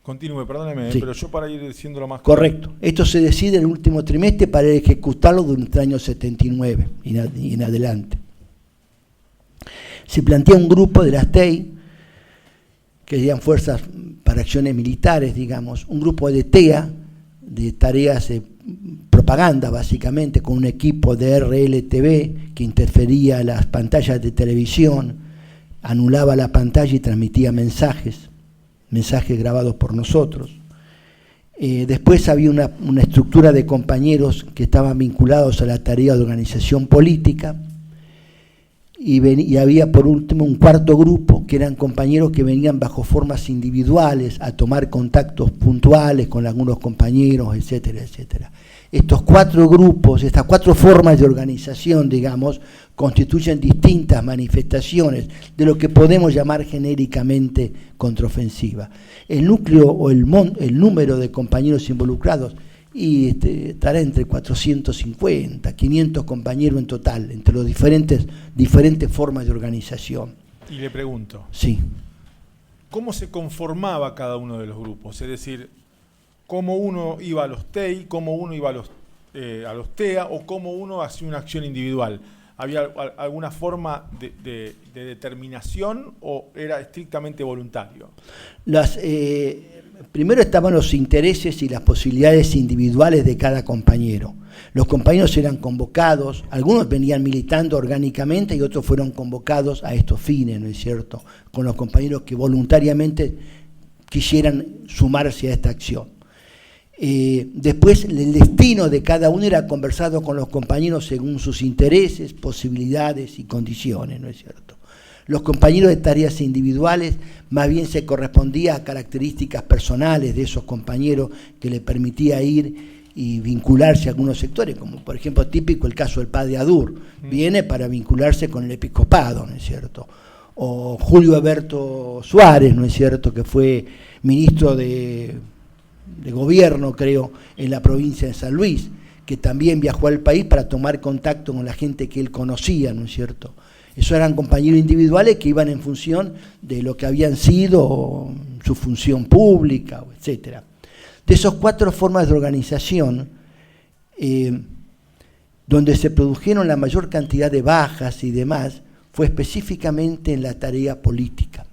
Continúe, perdóneme, sí. Pero yo para ir diciéndolo más... Correcto. Esto se decide en el último trimestre para ejecutarlo durante el año 79 y en adelante. Se plantea un grupo de las TEI, que serían fuerzas para acciones militares, digamos, un grupo de TEA, de tareas de propaganda básicamente, con un equipo de RLTV que interfería en las pantallas de televisión, anulaba la pantalla y transmitía mensajes grabados por nosotros. Después había una estructura de compañeros que estaban vinculados a la tarea de organización política, y había por último un cuarto grupo que eran compañeros que venían bajo formas individuales a tomar contactos puntuales con algunos compañeros, etcétera, etcétera. Estos 4 grupos, estas 4 formas de organización, digamos, constituyen distintas manifestaciones de lo que podemos llamar genéricamente contraofensiva. El núcleo o el número de compañeros involucrados estará entre 450, 500 compañeros en total, entre las diferentes formas de organización. Y le pregunto, sí, ¿cómo se conformaba cada uno de los grupos? Es decir, ¿cómo uno iba a los TEI, cómo uno iba a los TEA o cómo uno hacía una acción individual? ¿Había alguna forma de determinación o era estrictamente voluntario? Primero estaban los intereses y las posibilidades individuales de cada compañero. Los compañeros eran convocados, algunos venían militando orgánicamente y otros fueron convocados a estos fines, ¿no es cierto?, con los compañeros que voluntariamente quisieran sumarse a esta acción. Después el destino de cada uno era conversado con los compañeros según sus intereses, posibilidades y condiciones, ¿no es cierto? Los compañeros de tareas individuales más bien se correspondía a características personales de esos compañeros que le permitía ir y vincularse a algunos sectores, como por ejemplo típico el caso del padre Adur, viene para vincularse con el episcopado, ¿no es cierto? O Julio Alberto Suárez, ¿no es cierto?, que fue ministro de gobierno, creo, en la provincia de San Luis, que también viajó al país para tomar contacto con la gente que él conocía, ¿no es cierto? Esos eran compañeros individuales que iban en función de lo que habían sido, su función pública, etcétera. De esas 4 formas de organización, donde se produjeron la mayor cantidad de bajas y demás, fue específicamente en la tarea política.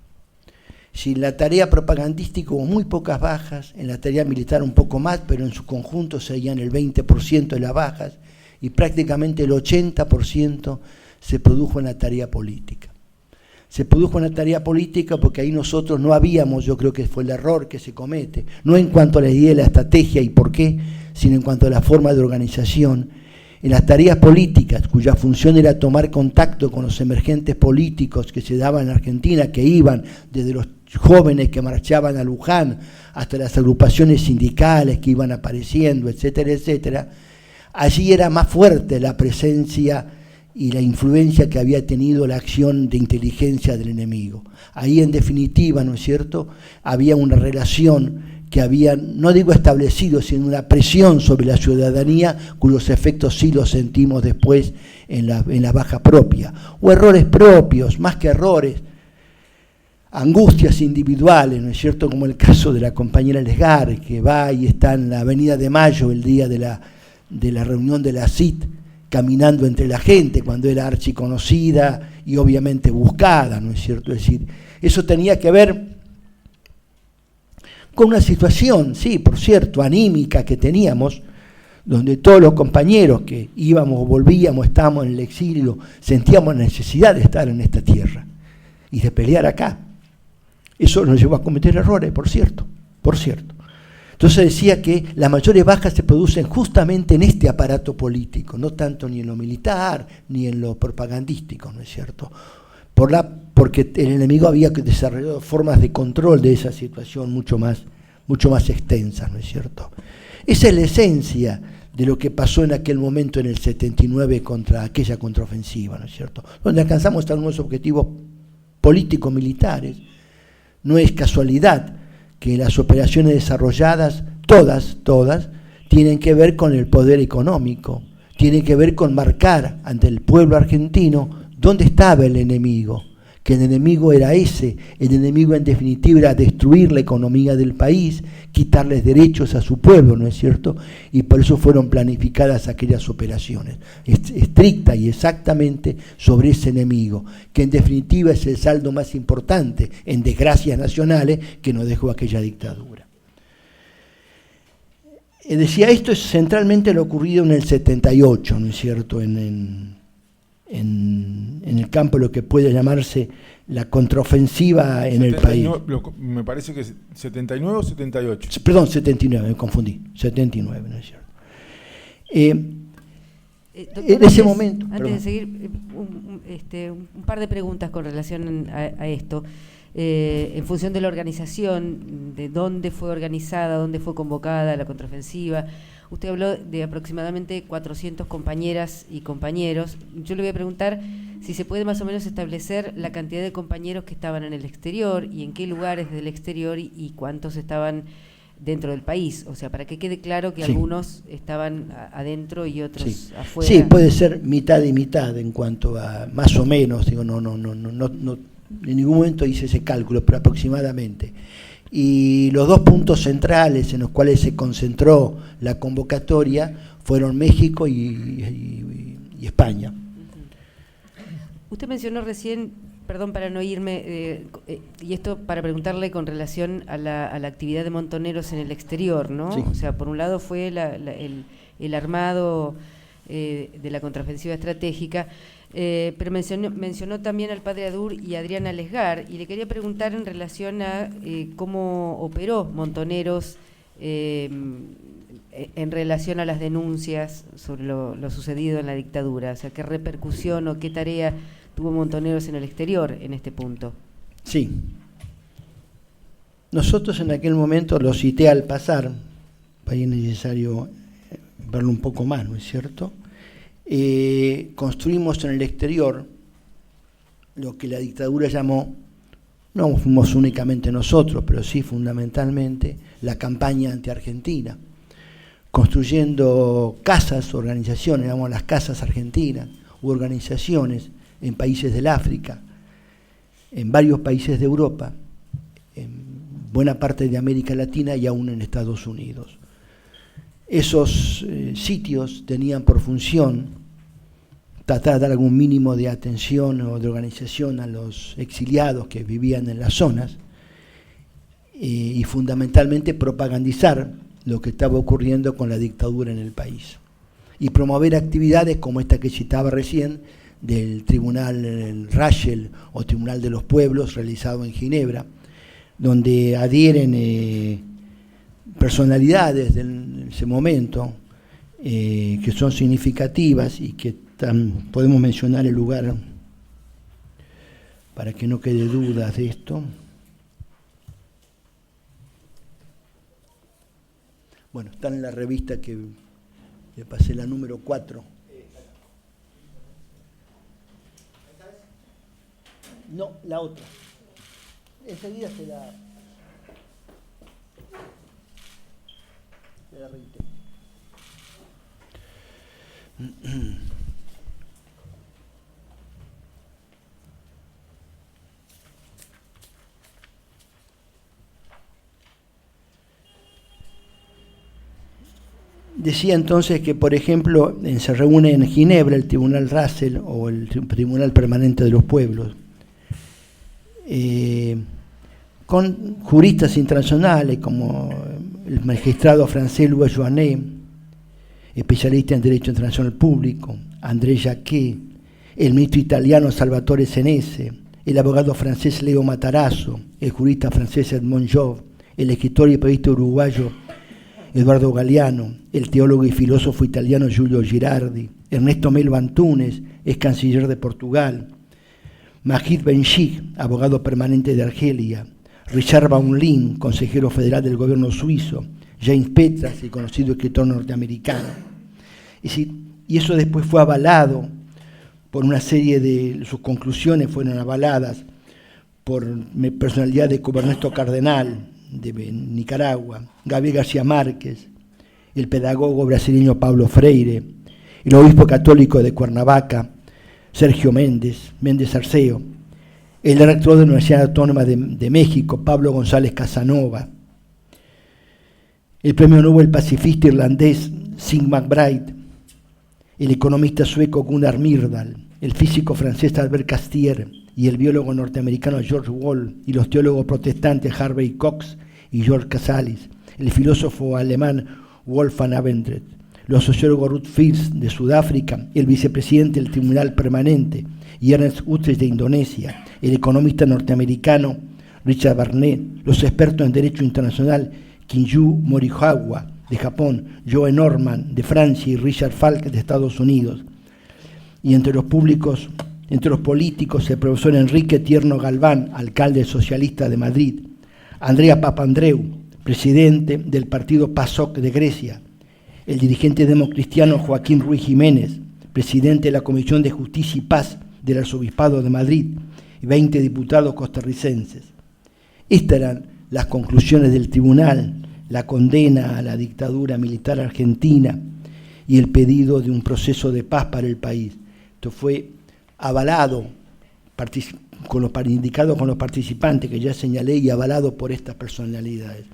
Si en la tarea propagandística hubo muy pocas bajas, en la tarea militar un poco más, pero en su conjunto serían el 20% de las bajas, y prácticamente el 80% se produjo en la tarea política. Se produjo en la tarea política porque ahí nosotros no habíamos, yo creo que fue el error que se comete, no en cuanto a la idea de la estrategia y por qué, sino en cuanto a la forma de organización. En las tareas políticas, cuya función era tomar contacto con los emergentes políticos que se daban en Argentina, que iban desde los jóvenes que marchaban a Luján hasta las agrupaciones sindicales que iban apareciendo, etcétera, etcétera, allí era más fuerte la presencia y la influencia que había tenido la acción de inteligencia del enemigo. Ahí, en definitiva, ¿no es cierto?, había una relación que había, no digo establecido, sino una presión sobre la ciudadanía, cuyos efectos sí los sentimos después en la baja propia. O errores propios, más que errores, angustias individuales, ¿no es cierto?, como el caso de la compañera Lesgar, que va y está en la Avenida de Mayo el día de la reunión de la CIT, caminando entre la gente cuando era archiconocida y obviamente buscada, ¿no es cierto? Es decir, eso tenía que ver con una situación, sí, por cierto, anímica que teníamos, donde todos los compañeros que íbamos, volvíamos, estábamos en el exilio, sentíamos la necesidad de estar en esta tierra y de pelear acá. Eso nos llevó a cometer errores, por cierto. Entonces decía que las mayores bajas se producen justamente en este aparato político, no tanto ni en lo militar ni en lo propagandístico, ¿no es cierto? Porque el enemigo había desarrollado formas de control de esa situación mucho más extensas, ¿no es cierto? Esa es la esencia de lo que pasó en aquel momento en el 79 contra aquella contraofensiva, ¿no es cierto? Donde alcanzamos algunos objetivos político-militares. No es casualidad que las operaciones desarrolladas, todas, tienen que ver con el poder económico, tienen que ver con marcar ante el pueblo argentino dónde estaba el enemigo, que el enemigo era ese, el enemigo en definitiva era destruir la economía del país, quitarles derechos a su pueblo, ¿no es cierto? Y por eso fueron planificadas aquellas operaciones, estricta y exactamente sobre ese enemigo, que en definitiva es el saldo más importante en desgracias nacionales que nos dejó aquella dictadura. Decía, esto es centralmente lo ocurrido en el 78, ¿no es cierto?, en el campo de lo que puede llamarse la contraofensiva en el país. Me parece que es 79 o 78. Perdón, 79, me confundí. 79, ¿no es cierto? Doctor, en ese momento... Antes de seguir, un par de preguntas con relación a esto. En función de la organización, de dónde fue organizada, dónde fue convocada la contraofensiva. Usted habló de aproximadamente 400 compañeras y compañeros. Yo le voy a preguntar si se puede más o menos establecer la cantidad de compañeros que estaban en el exterior y en qué lugares del exterior y cuántos estaban dentro del país. O sea, para que quede claro que algunos estaban adentro y otros afuera. Sí, puede ser mitad y mitad en cuanto a más o menos. Digo, no, en ningún momento hice ese cálculo, pero aproximadamente. Y los dos puntos centrales en los cuales se concentró la convocatoria fueron México y España. Usted mencionó recién, perdón para no irme, y esto para preguntarle con relación a la actividad de montoneros en el exterior, ¿no? Sí. O sea, por un lado fue el armado de la contraofensiva estratégica, pero mencionó también al padre Adur y a Adriana Lesgar, y le quería preguntar en relación a cómo operó Montoneros en relación a las denuncias sobre lo sucedido en la dictadura. O sea, qué repercusión o qué tarea tuvo Montoneros en el exterior en este punto. Sí. Nosotros en aquel momento, lo cité al pasar, ahí es necesario verlo un poco más, ¿no es cierto? Construimos en el exterior lo que la dictadura llamó, no fuimos únicamente nosotros, pero sí fundamentalmente, la campaña anti-argentina, construyendo casas, organizaciones, llamamos las casas argentinas, u organizaciones en países del África, en varios países de Europa, en buena parte de América Latina y aún en Estados Unidos. Esos sitios tenían por función tratar de dar algún mínimo de atención o de organización a los exiliados que vivían en las zonas y fundamentalmente propagandizar lo que estaba ocurriendo con la dictadura en el país y promover actividades como esta que citaba recién del Tribunal Rachel o Tribunal de los Pueblos realizado en Ginebra, donde adhieren personalidades de ese momento que son significativas y que podemos mencionar el lugar para que no quede dudas de esto. Bueno, está en la revista que le pasé, la número 4. No, la otra. Enseguida se la reité. Decía entonces que, por ejemplo, se reúne en Ginebra el Tribunal Rachel o el Tribunal Permanente de los Pueblos con juristas internacionales como el magistrado francés Louis Joannet, especialista en Derecho Internacional Público, André Jacquet, el ministro italiano Salvatore Senese, el abogado francés Leo Matarazzo, el jurista francés Edmond Job, el escritor y periodista uruguayo Eduardo Galeano, el teólogo y filósofo italiano Giulio Girardi, Ernesto Melo Antunes, ex canciller de Portugal, Majid Benchik, abogado permanente de Argelia, Richard Baumlin, consejero federal del gobierno suizo, James Petras, el conocido escritor norteamericano. Y eso después fue avalado por una serie de sus conclusiones, fueron avaladas por personalidades como Ernesto Cardenal, de Nicaragua, Gabriel García Márquez, el pedagogo brasileño Pablo Freire, el obispo católico de Cuernavaca, Sergio Méndez Arceo, el rector de la Universidad Autónoma de México, Pablo González Casanova, el premio Nobel pacifista irlandés Sig McBride, el economista sueco Gunnar Myrdal, el físico francés Albert Castier y el biólogo norteamericano George Wall y los teólogos protestantes Harvey Cox y George Casalis, el filósofo alemán Wolfgang Abendroth, los sociólogos Ruth Firth de Sudáfrica, el vicepresidente del Tribunal Permanente y Ernest Utrecht de Indonesia, el economista norteamericano Richard Barnett, los expertos en Derecho Internacional Kinju Morikawa de Japón, Joe Norman de Francia y Richard Falk de Estados Unidos. Y entre los políticos, el profesor Enrique Tierno Galván, alcalde socialista de Madrid, Andrea Papandreou, presidente del partido PASOK de Grecia, el dirigente democristiano Joaquín Ruiz Jiménez, presidente de la Comisión de Justicia y Paz del Arzobispado de Madrid, y 20 diputados costarricenses. Estas eran las conclusiones del tribunal, la condena a la dictadura militar argentina y el pedido de un proceso de paz para el país. Esto fue avalado, indicado con los participantes que ya señalé y avalado por estas personalidades.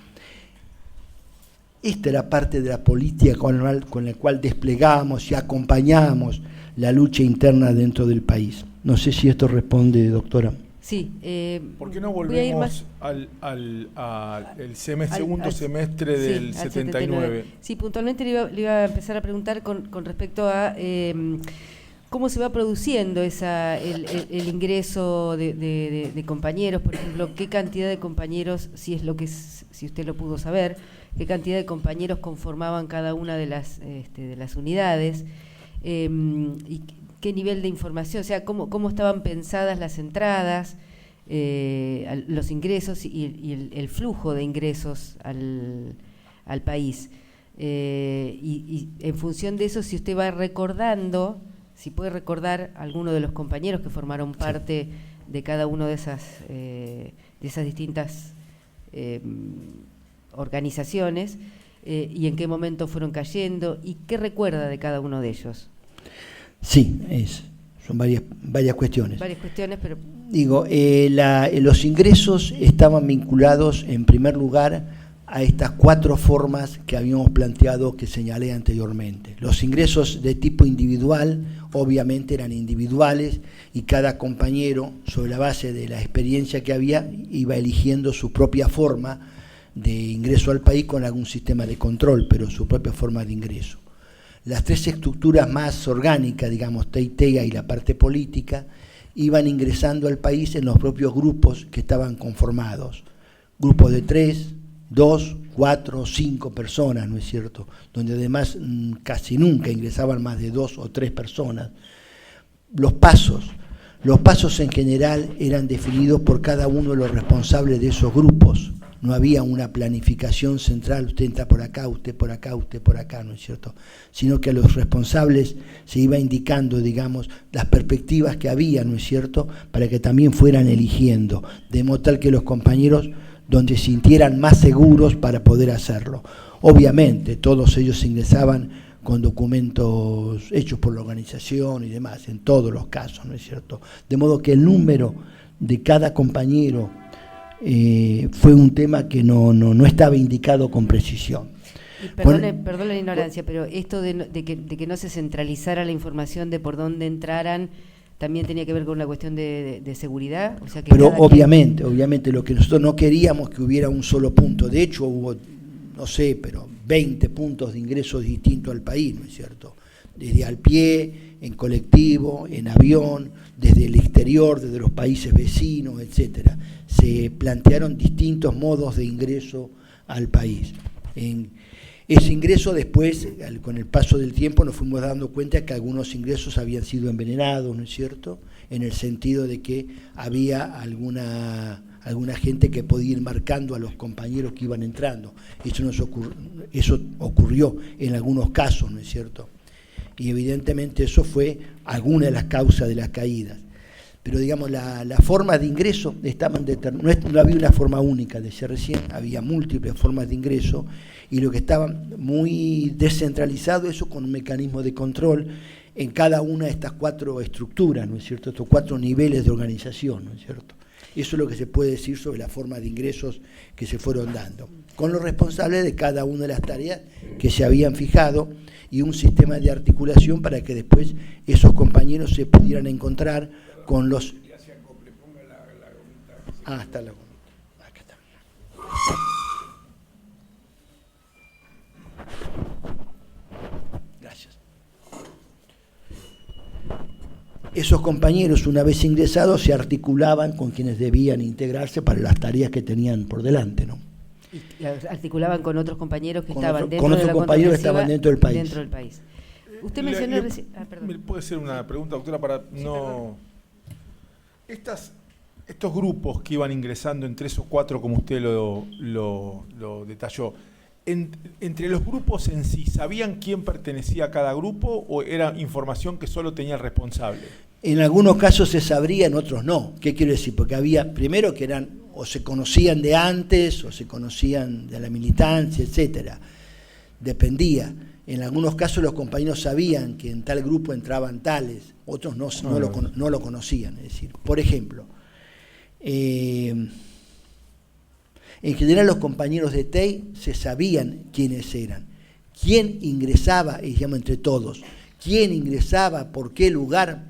Esta era parte de la política con la cual desplegamos y acompañamos la lucha interna dentro del país. No sé si esto responde, doctora. Sí. ¿Por qué no volvemos al segundo semestre del 79? Sí, puntualmente le iba a empezar a preguntar con respecto a cómo se va produciendo el ingreso de compañeros, por ejemplo, qué cantidad de compañeros, si usted lo pudo saber, qué cantidad de compañeros conformaban cada una de las unidades, y qué nivel de información, o sea, cómo estaban pensadas las entradas, los ingresos y el flujo de ingresos al país. Y en función de eso, si usted va recordando, si puede recordar alguno de los compañeros que formaron parte de cada uno de esas distintas organizaciones, y en qué momento fueron cayendo, y qué recuerda de cada uno de ellos. Sí, son varias cuestiones. Varias cuestiones, pero... Digo, los ingresos estaban vinculados, en primer lugar, a estas 4 formas que habíamos planteado, que señalé anteriormente. Los ingresos de tipo individual, obviamente eran individuales, y cada compañero, sobre la base de la experiencia que había, iba eligiendo su propia forma de ingreso al país con algún sistema de control, pero su propia forma de ingreso. Las 3 estructuras más orgánicas, digamos, TEITEA y la parte política, iban ingresando al país en los propios grupos que estaban conformados. Grupos de 3, 2, 4, 5 personas, ¿no es cierto? Donde además casi nunca ingresaban más de 2 o 3 personas. Los pasos en general eran definidos por cada uno de los responsables de esos grupos. No había una planificación central, usted entra por acá, usted por acá, usted por acá, ¿no es cierto? Sino que a los responsables se iba indicando, digamos, las perspectivas que había, ¿no es cierto?, para que también fueran eligiendo, de modo tal que los compañeros donde sintieran más seguros para poder hacerlo. Obviamente, todos ellos ingresaban con documentos hechos por la organización y demás, en todos los casos, ¿no es cierto? De modo que el número de cada compañero fue un tema que no estaba indicado con precisión. Perdone la ignorancia, pero esto de que no se centralizara la información de por dónde entraran también tenía que ver con una cuestión de seguridad. O sea que pero obviamente, lo que nosotros no queríamos que hubiera un solo punto. De hecho, hubo, no sé, pero 20 puntos de ingreso distintos al país, ¿no es cierto? Desde al pie, en colectivo, en avión, desde el exterior, desde los países vecinos, etcétera. Se plantearon distintos modos de ingreso al país. Ese ingreso después, con el paso del tiempo, nos fuimos dando cuenta que algunos ingresos habían sido envenenados, ¿no es cierto?, en el sentido de que había alguna gente que podía ir marcando a los compañeros que iban entrando. Eso ocurrió en algunos casos, ¿no es cierto? Y evidentemente eso fue alguna de las causas de las caídas. Pero digamos, las formas de ingreso estaban determinadas, no había una forma única, decía recién, había múltiples formas de ingreso, y lo que estaba muy descentralizado, eso con un mecanismo de control en cada una de estas 4 estructuras, ¿no es cierto?, estos 4 niveles de organización, ¿no es cierto? Eso es lo que se puede decir sobre la forma de ingresos que se fueron dando, con los responsables de cada una de las tareas que se habían fijado y un sistema de articulación para que después esos compañeros se pudieran encontrar con los... está la gomita. Acá está. Gracias. Esos compañeros, una vez ingresados, se articulaban con quienes debían integrarse para las tareas que tenían por delante, ¿no? Articulaban con otros compañeros que estaban dentro del país. Dentro del país. Usted mencionó recién... perdón. ¿Puede ser una pregunta, doctora, para no... Estos grupos que iban ingresando en 3 o 4, como usted lo detalló, entre los grupos en sí, ¿sabían quién pertenecía a cada grupo o era información que solo tenía el responsable? En algunos casos se sabría, en otros no. ¿Qué quiero decir? Porque había, primero, que eran o se conocían de antes o se conocían de la militancia, etcétera. Dependía. En algunos casos los compañeros sabían que en tal grupo entraban tales, otros no lo conocían. Es decir, por ejemplo, en general los compañeros de TEI se sabían quiénes eran, quién ingresaba, y llamo entre todos, quién ingresaba, por qué lugar.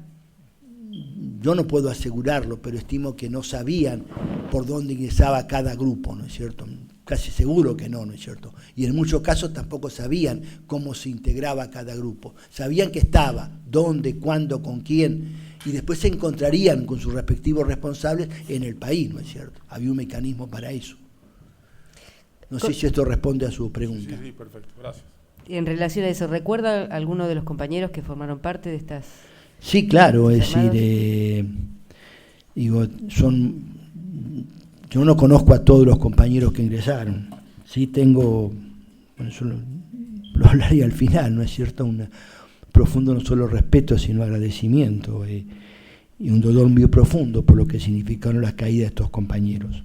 Yo no puedo asegurarlo, pero estimo que no sabían por dónde ingresaba cada grupo, ¿no es cierto? Casi seguro que no, ¿no es cierto? Y en muchos casos tampoco sabían cómo se integraba cada grupo. Sabían que estaba, dónde, cuándo, con quién, y después se encontrarían con sus respectivos responsables en el país, ¿no es cierto? Había un mecanismo para eso. No sé si esto responde a su pregunta. Sí, perfecto, gracias. En relación a eso, ¿recuerda alguno de los compañeros que formaron parte de estas? Sí, claro, es decir, yo no conozco a todos los compañeros que ingresaron. Sí tengo, bueno, eso lo hablaría al final, ¿no es cierto? Un profundo no solo respeto, sino agradecimiento y un dolor muy profundo por lo que significaron las caídas de estos compañeros.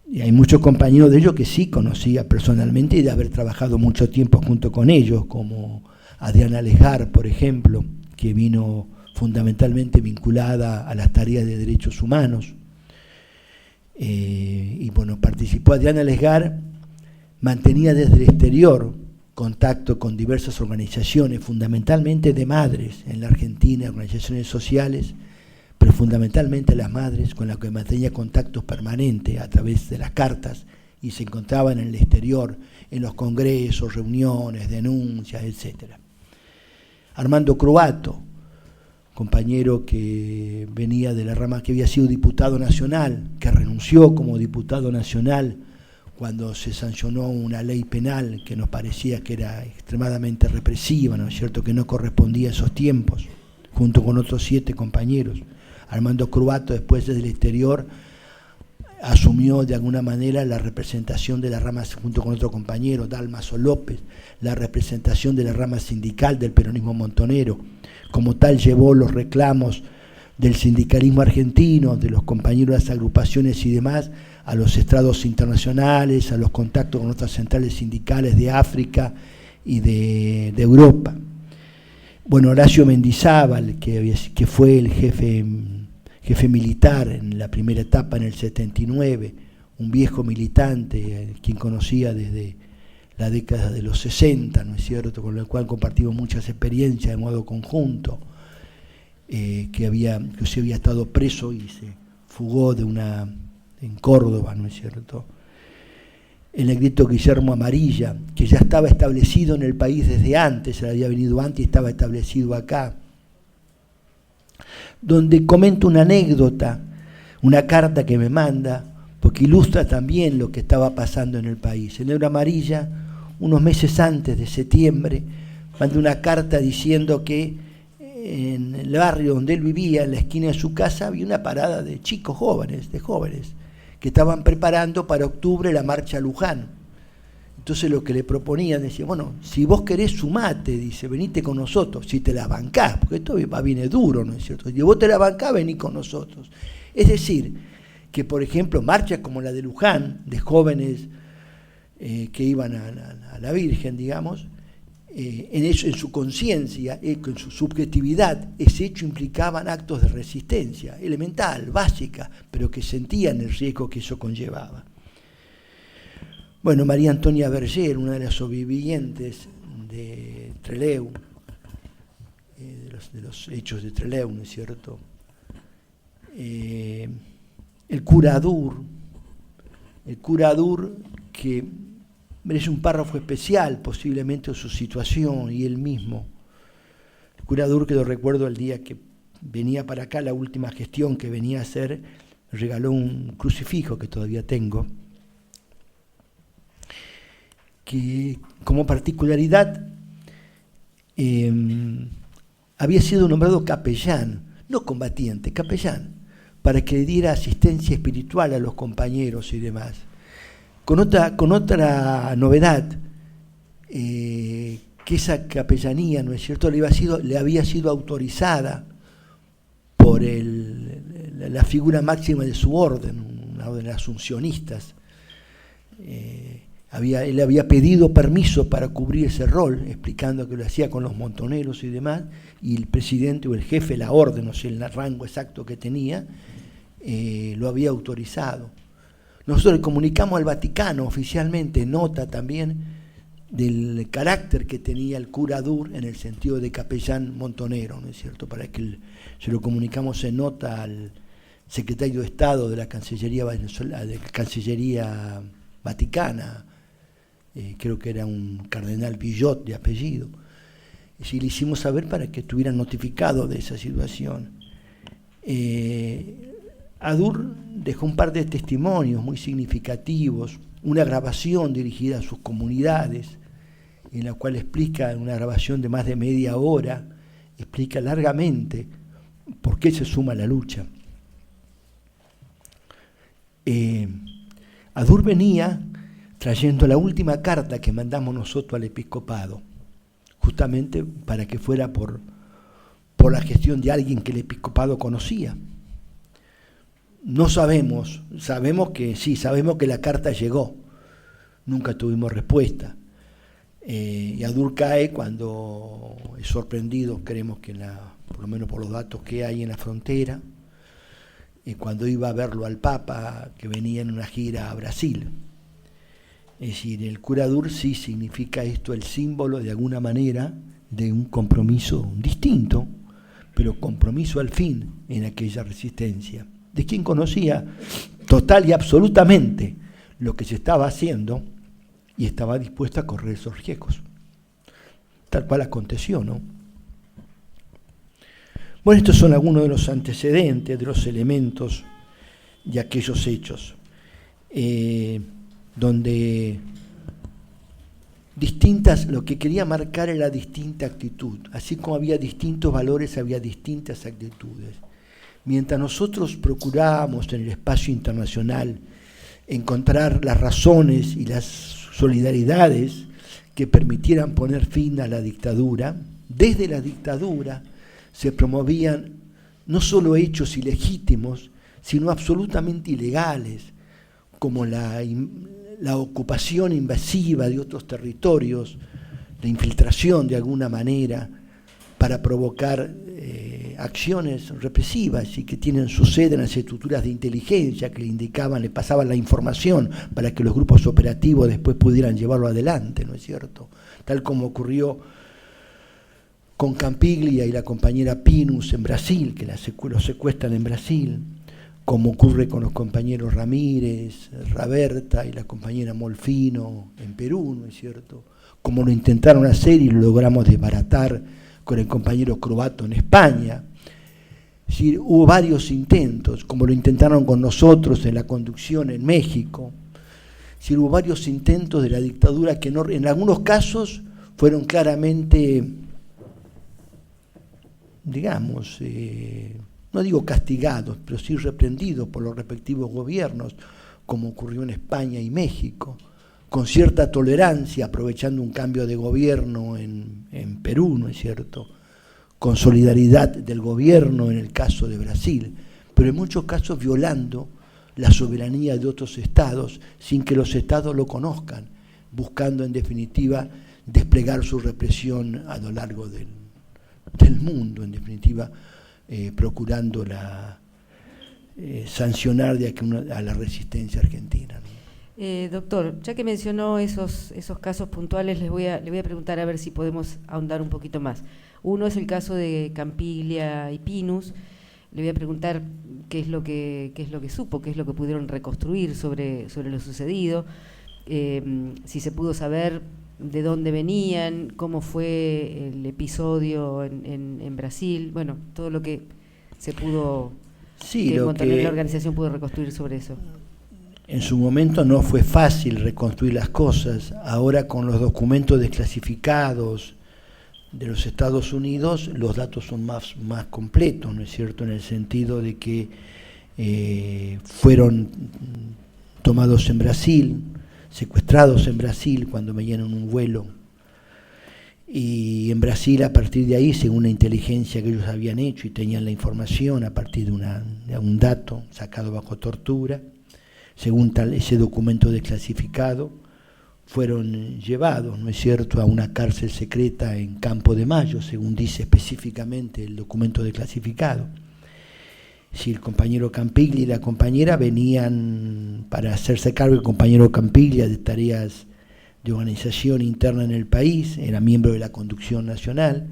Y hay muchos compañeros de ellos que sí conocía personalmente y de haber trabajado mucho tiempo junto con ellos, como Adriana Lejar, por ejemplo, que vino fundamentalmente vinculada a las tareas de derechos humanos. Y bueno, participó Adriana Lejar, mantenía desde el exterior contacto con diversas organizaciones, fundamentalmente de madres en la Argentina, organizaciones sociales, pero fundamentalmente las madres, con las que mantenía contactos permanentes a través de las cartas, y se encontraban en el exterior, en los congresos, reuniones, denuncias, etc. Armando Croato, compañero que venía de la rama, que había sido diputado nacional, que renunció como diputado nacional cuando se sancionó una ley penal que nos parecía que era extremadamente represiva, ¿no es cierto?, que no correspondía a esos tiempos, junto con otros 7 compañeros. Armando Croato, después desde el exterior, asumió de alguna manera la representación de la rama, junto con otro compañero, Dálmaso López, la representación de la rama sindical del peronismo montonero. Como tal, llevó los reclamos del sindicalismo argentino, de los compañeros de las agrupaciones y demás, a los estrados internacionales, a los contactos con otras centrales sindicales de África y de Europa. Bueno, Horacio Mendizábal, que fue el jefe militar en la primera etapa, en el 79, un viejo militante, quien conocía desde la década de los 60, ¿no es cierto?, con el cual compartimos muchas experiencias de modo conjunto. que se había estado preso y se fugó en Córdoba, ¿no es cierto? El negrito Guillermo Amarilla, que ya estaba establecido en el país desde antes, él había venido antes y estaba establecido acá, donde comento una anécdota, una carta que me manda, porque ilustra también lo que estaba pasando en el país. El negro Amarilla, unos meses antes de septiembre, mandó una carta diciendo que en el barrio donde él vivía, en la esquina de su casa, había una parada de chicos jóvenes, que estaban preparando para octubre la marcha a Luján. Entonces lo que le proponían, decía, bueno, si vos querés sumate, dice, venite con nosotros, si te la bancás, porque esto viene duro, ¿no es cierto? Si vos te la bancás, vení con nosotros. Es decir, que por ejemplo, marchas como la de Luján, de jóvenes que iban a la Virgen, digamos, en su conciencia, en su subjetividad, ese hecho implicaban actos de resistencia, elemental, básica, pero que sentían el riesgo que eso conllevaba. Bueno, María Antonia Berger, una de las sobrevivientes de Trelew, de los hechos de Trelew, ¿no es cierto? El cura Adur, que merece un párrafo especial, posiblemente, de su situación y él mismo. El cura Adur, que lo recuerdo el día que venía para acá, la última gestión que venía a hacer, me regaló un crucifijo que todavía tengo, que como particularidad había sido nombrado capellán, no combatiente, capellán, para que le diera asistencia espiritual a los compañeros y demás. Con otra novedad, que esa capellanía, ¿no es cierto?, le había sido autorizada por la figura máxima de su orden, una orden de asuncionistas. Él había pedido permiso para cubrir ese rol, explicando que lo hacía con los montoneros y demás, y el presidente o el jefe de la orden, no sé el rango exacto que tenía, lo había autorizado. Nosotros le comunicamos al Vaticano oficialmente nota también del carácter que tenía el cura Adur en el sentido de capellán montonero, ¿no es cierto? Para que se lo comunicamos en nota al secretario de Estado de la Cancillería Vaticana, creo que era un cardenal Villot de apellido. Y le hicimos saber para que estuvieran notificados de esa situación. Adur dejó un par de testimonios muy significativos, una grabación dirigida a sus comunidades, en la cual explica, una grabación de más de media hora, explica largamente por qué se suma a la lucha. Adur venía trayendo la última carta que mandamos nosotros al episcopado, justamente para que fuera por la gestión de alguien que el episcopado conocía. No sabemos que la carta llegó, nunca tuvimos respuesta. Y Adur cae cuando es sorprendido, creemos que por lo menos por los datos que hay en la frontera, cuando iba a verlo al Papa, que venía en una gira a Brasil. Es decir, el cura Adur sí significa esto, el símbolo de alguna manera de un compromiso distinto, pero compromiso al fin en aquella resistencia, de quien conocía total y absolutamente lo que se estaba haciendo y estaba dispuesto a correr esos riesgos. Tal cual aconteció, ¿no? Bueno, estos son algunos de los antecedentes, de los elementos de aquellos hechos, donde lo que quería marcar era distinta actitud. Así como había distintos valores, había distintas actitudes. Mientras nosotros procurábamos en el espacio internacional encontrar las razones y las solidaridades que permitieran poner fin a la dictadura, desde la dictadura se promovían no solo hechos ilegítimos, sino absolutamente ilegales, como la ocupación invasiva de otros territorios, la infiltración de alguna manera para provocar acciones represivas y que tienen su sede en las estructuras de inteligencia que le pasaban la información para que los grupos operativos después pudieran llevarlo adelante, ¿no es cierto? Tal como ocurrió con Campiglia y la compañera Pinus en Brasil, que los secuestran en Brasil, como ocurre con los compañeros Ramírez, Raberta y la compañera Molfino en Perú, ¿no es cierto? Como lo intentaron hacer y lo logramos desbaratar con el compañero Croato en España. Es decir, hubo varios intentos, como lo intentaron con nosotros en la conducción en México. Es decir, hubo varios intentos de la dictadura que no, en algunos casos fueron claramente, digamos, no digo castigados, pero sí reprendidos por los respectivos gobiernos, como ocurrió en España y México, con cierta tolerancia, aprovechando un cambio de gobierno en Perú, ¿no es cierto?, con solidaridad del gobierno en el caso de Brasil, pero en muchos casos violando la soberanía de otros estados sin que los estados lo conozcan, buscando en definitiva desplegar su represión a lo largo del mundo, en definitiva procurando sancionar a la resistencia argentina, ¿no? Doctor, ya que mencionó esos casos puntuales, le voy a preguntar a ver si podemos ahondar un poquito más. Uno es el caso de Campiglia y Pinus. Le voy a preguntar qué es lo que supo, qué es lo que pudieron reconstruir sobre lo sucedido, si se pudo saber de dónde venían, cómo fue el episodio en Brasil, bueno, todo lo que se pudo, sí, que la organización pudo reconstruir sobre eso. En su momento no fue fácil reconstruir las cosas. Ahora, con los documentos desclasificados de los Estados Unidos, los datos son más completos, ¿no es cierto?, en el sentido de que fueron tomados en Brasil, secuestrados en Brasil cuando venían en un vuelo, y en Brasil, a partir de ahí, según la inteligencia que ellos habían hecho y tenían la información a partir de un dato sacado bajo tortura, según ese documento desclasificado, fueron llevados, ¿no es cierto?, a una cárcel secreta en Campo de Mayo, según dice específicamente el documento desclasificado. Si el compañero Campiglia y la compañera venían para hacerse cargo, el compañero Campiglia, de tareas de organización interna en el país, era miembro de la conducción nacional.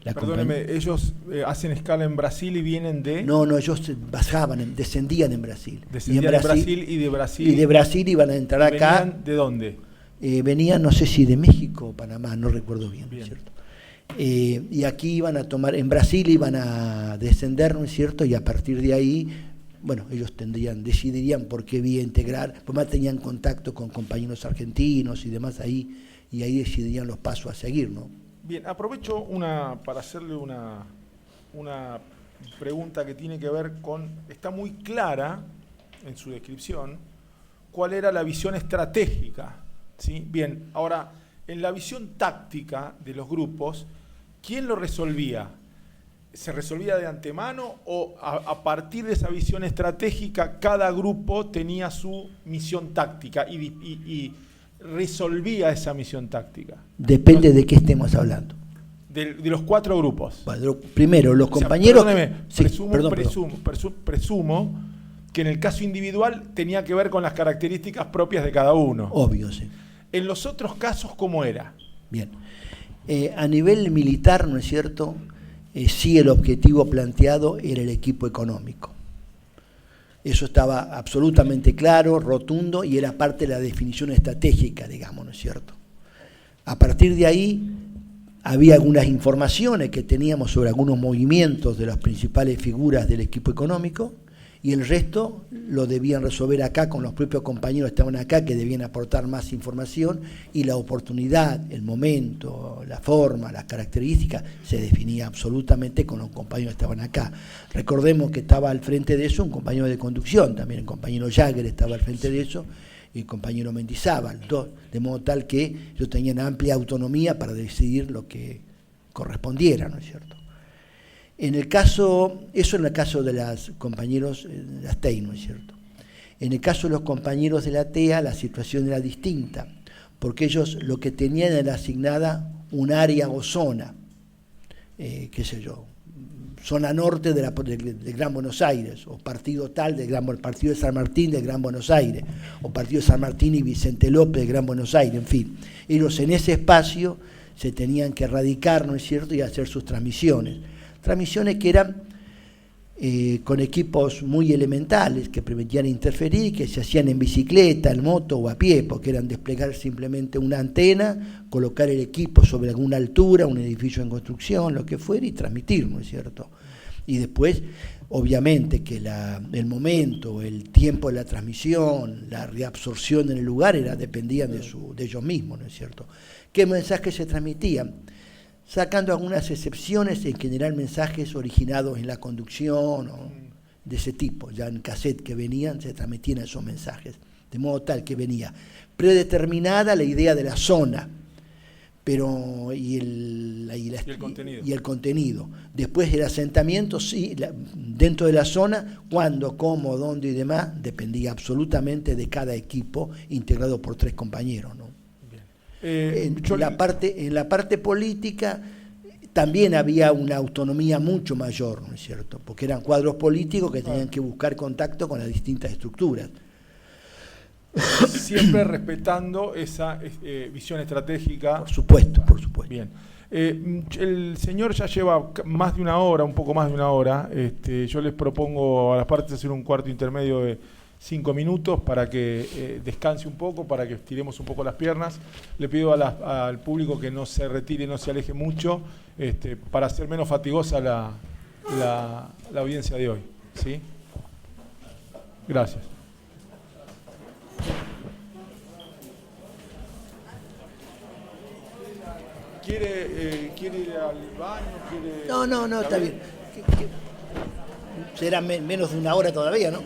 Perdóneme, ¿ellos hacen escala en Brasil y vienen de...? No, ellos descendían en Brasil. Descendían en Brasil y de Brasil... Y de Brasil iban a entrar acá. ¿Venían de dónde? Venían, no sé si de México o Panamá, no recuerdo bien. ¿Cierto? Y aquí iban a tomar, en Brasil iban a descender, ¿no es cierto?, y a partir de ahí, bueno, ellos decidirían por qué vía integrar, pues más tenían contacto con compañeros argentinos y demás ahí, y ahí decidirían los pasos a seguir, ¿no? Bien, aprovecho para hacerle una pregunta que tiene que ver con, está muy clara en su descripción, cuál era la visión estratégica, ¿sí? Bien, ahora, en la visión táctica de los grupos, ¿quién lo resolvía? ¿Se resolvía de antemano o a partir de esa visión estratégica cada grupo tenía su misión táctica y resolvía esa misión táctica? Depende de qué estemos hablando. De los 4 grupos. Bueno, primero, los compañeros... Presumo que en el caso individual tenía que ver con las características propias de cada uno. Obvio, sí. En los otros casos, ¿cómo era? Bien. A nivel militar, ¿no es cierto?, sí, el objetivo planteado era el equipo económico. Eso estaba absolutamente claro, rotundo, y era parte de la definición estratégica, digamos, ¿no es cierto? A partir de ahí, había algunas informaciones que teníamos sobre algunos movimientos de las principales figuras del equipo económico, y el resto lo debían resolver acá con los propios compañeros que estaban acá, que debían aportar más información, y la oportunidad, el momento, la forma, las características, se definía absolutamente con los compañeros que estaban acá. Recordemos que estaba al frente de eso un compañero de conducción, también el compañero Jagger estaba al frente de eso, y el compañero Mendizábal, de modo tal que ellos tenían amplia autonomía para decidir lo que correspondiera, ¿no es cierto? En el caso de los compañeros de la TEI, ¿no es cierto? En el caso de los compañeros de la TEA, la situación era distinta, porque ellos lo que tenían era asignada un área o zona, qué sé yo, zona norte del Gran Buenos Aires, o partido tal partido de San Martín del Gran Buenos Aires, o partido de San Martín y Vicente López del Gran Buenos Aires, en fin. Ellos en ese espacio se tenían que radicar, ¿no es cierto?, y hacer sus transmisiones. Transmisiones que eran con equipos muy elementales que permitían interferir, que se hacían en bicicleta, en moto o a pie, porque eran desplegar simplemente una antena, colocar el equipo sobre alguna altura, un edificio en construcción, lo que fuera, y transmitir, ¿no es cierto? Y después, obviamente, que el momento, el tiempo de la transmisión, la reabsorción en el lugar dependían de ellos mismos, ¿no es cierto? ¿Qué mensajes se transmitían? Sacando algunas excepciones, en general mensajes originados en la conducción o de ese tipo, ya en cassette que venían, se transmitían esos mensajes, de modo tal que venía predeterminada la idea de la zona, pero y el contenido. Después el asentamiento, sí, dentro de la zona, cuándo, cómo, dónde y demás, dependía absolutamente de cada equipo integrado por 3 compañeros, ¿no? En la parte política también había una autonomía mucho mayor, ¿no es cierto? Porque eran cuadros políticos que tenían que buscar contacto con las distintas estructuras. Siempre respetando esa visión estratégica. Por supuesto, por supuesto. Bien. El señor ya lleva más de una hora, un poco más de una hora. Yo les propongo a las partes hacer un cuarto intermedio de 5 minutos para que descanse un poco, para que estiremos un poco las piernas. Le pido al público que no se retire, no se aleje mucho, para hacer menos fatigosa la audiencia de hoy. ¿Sí? Gracias. ¿Quiere ir al baño? No, está bien. Será menos de una hora todavía, ¿no?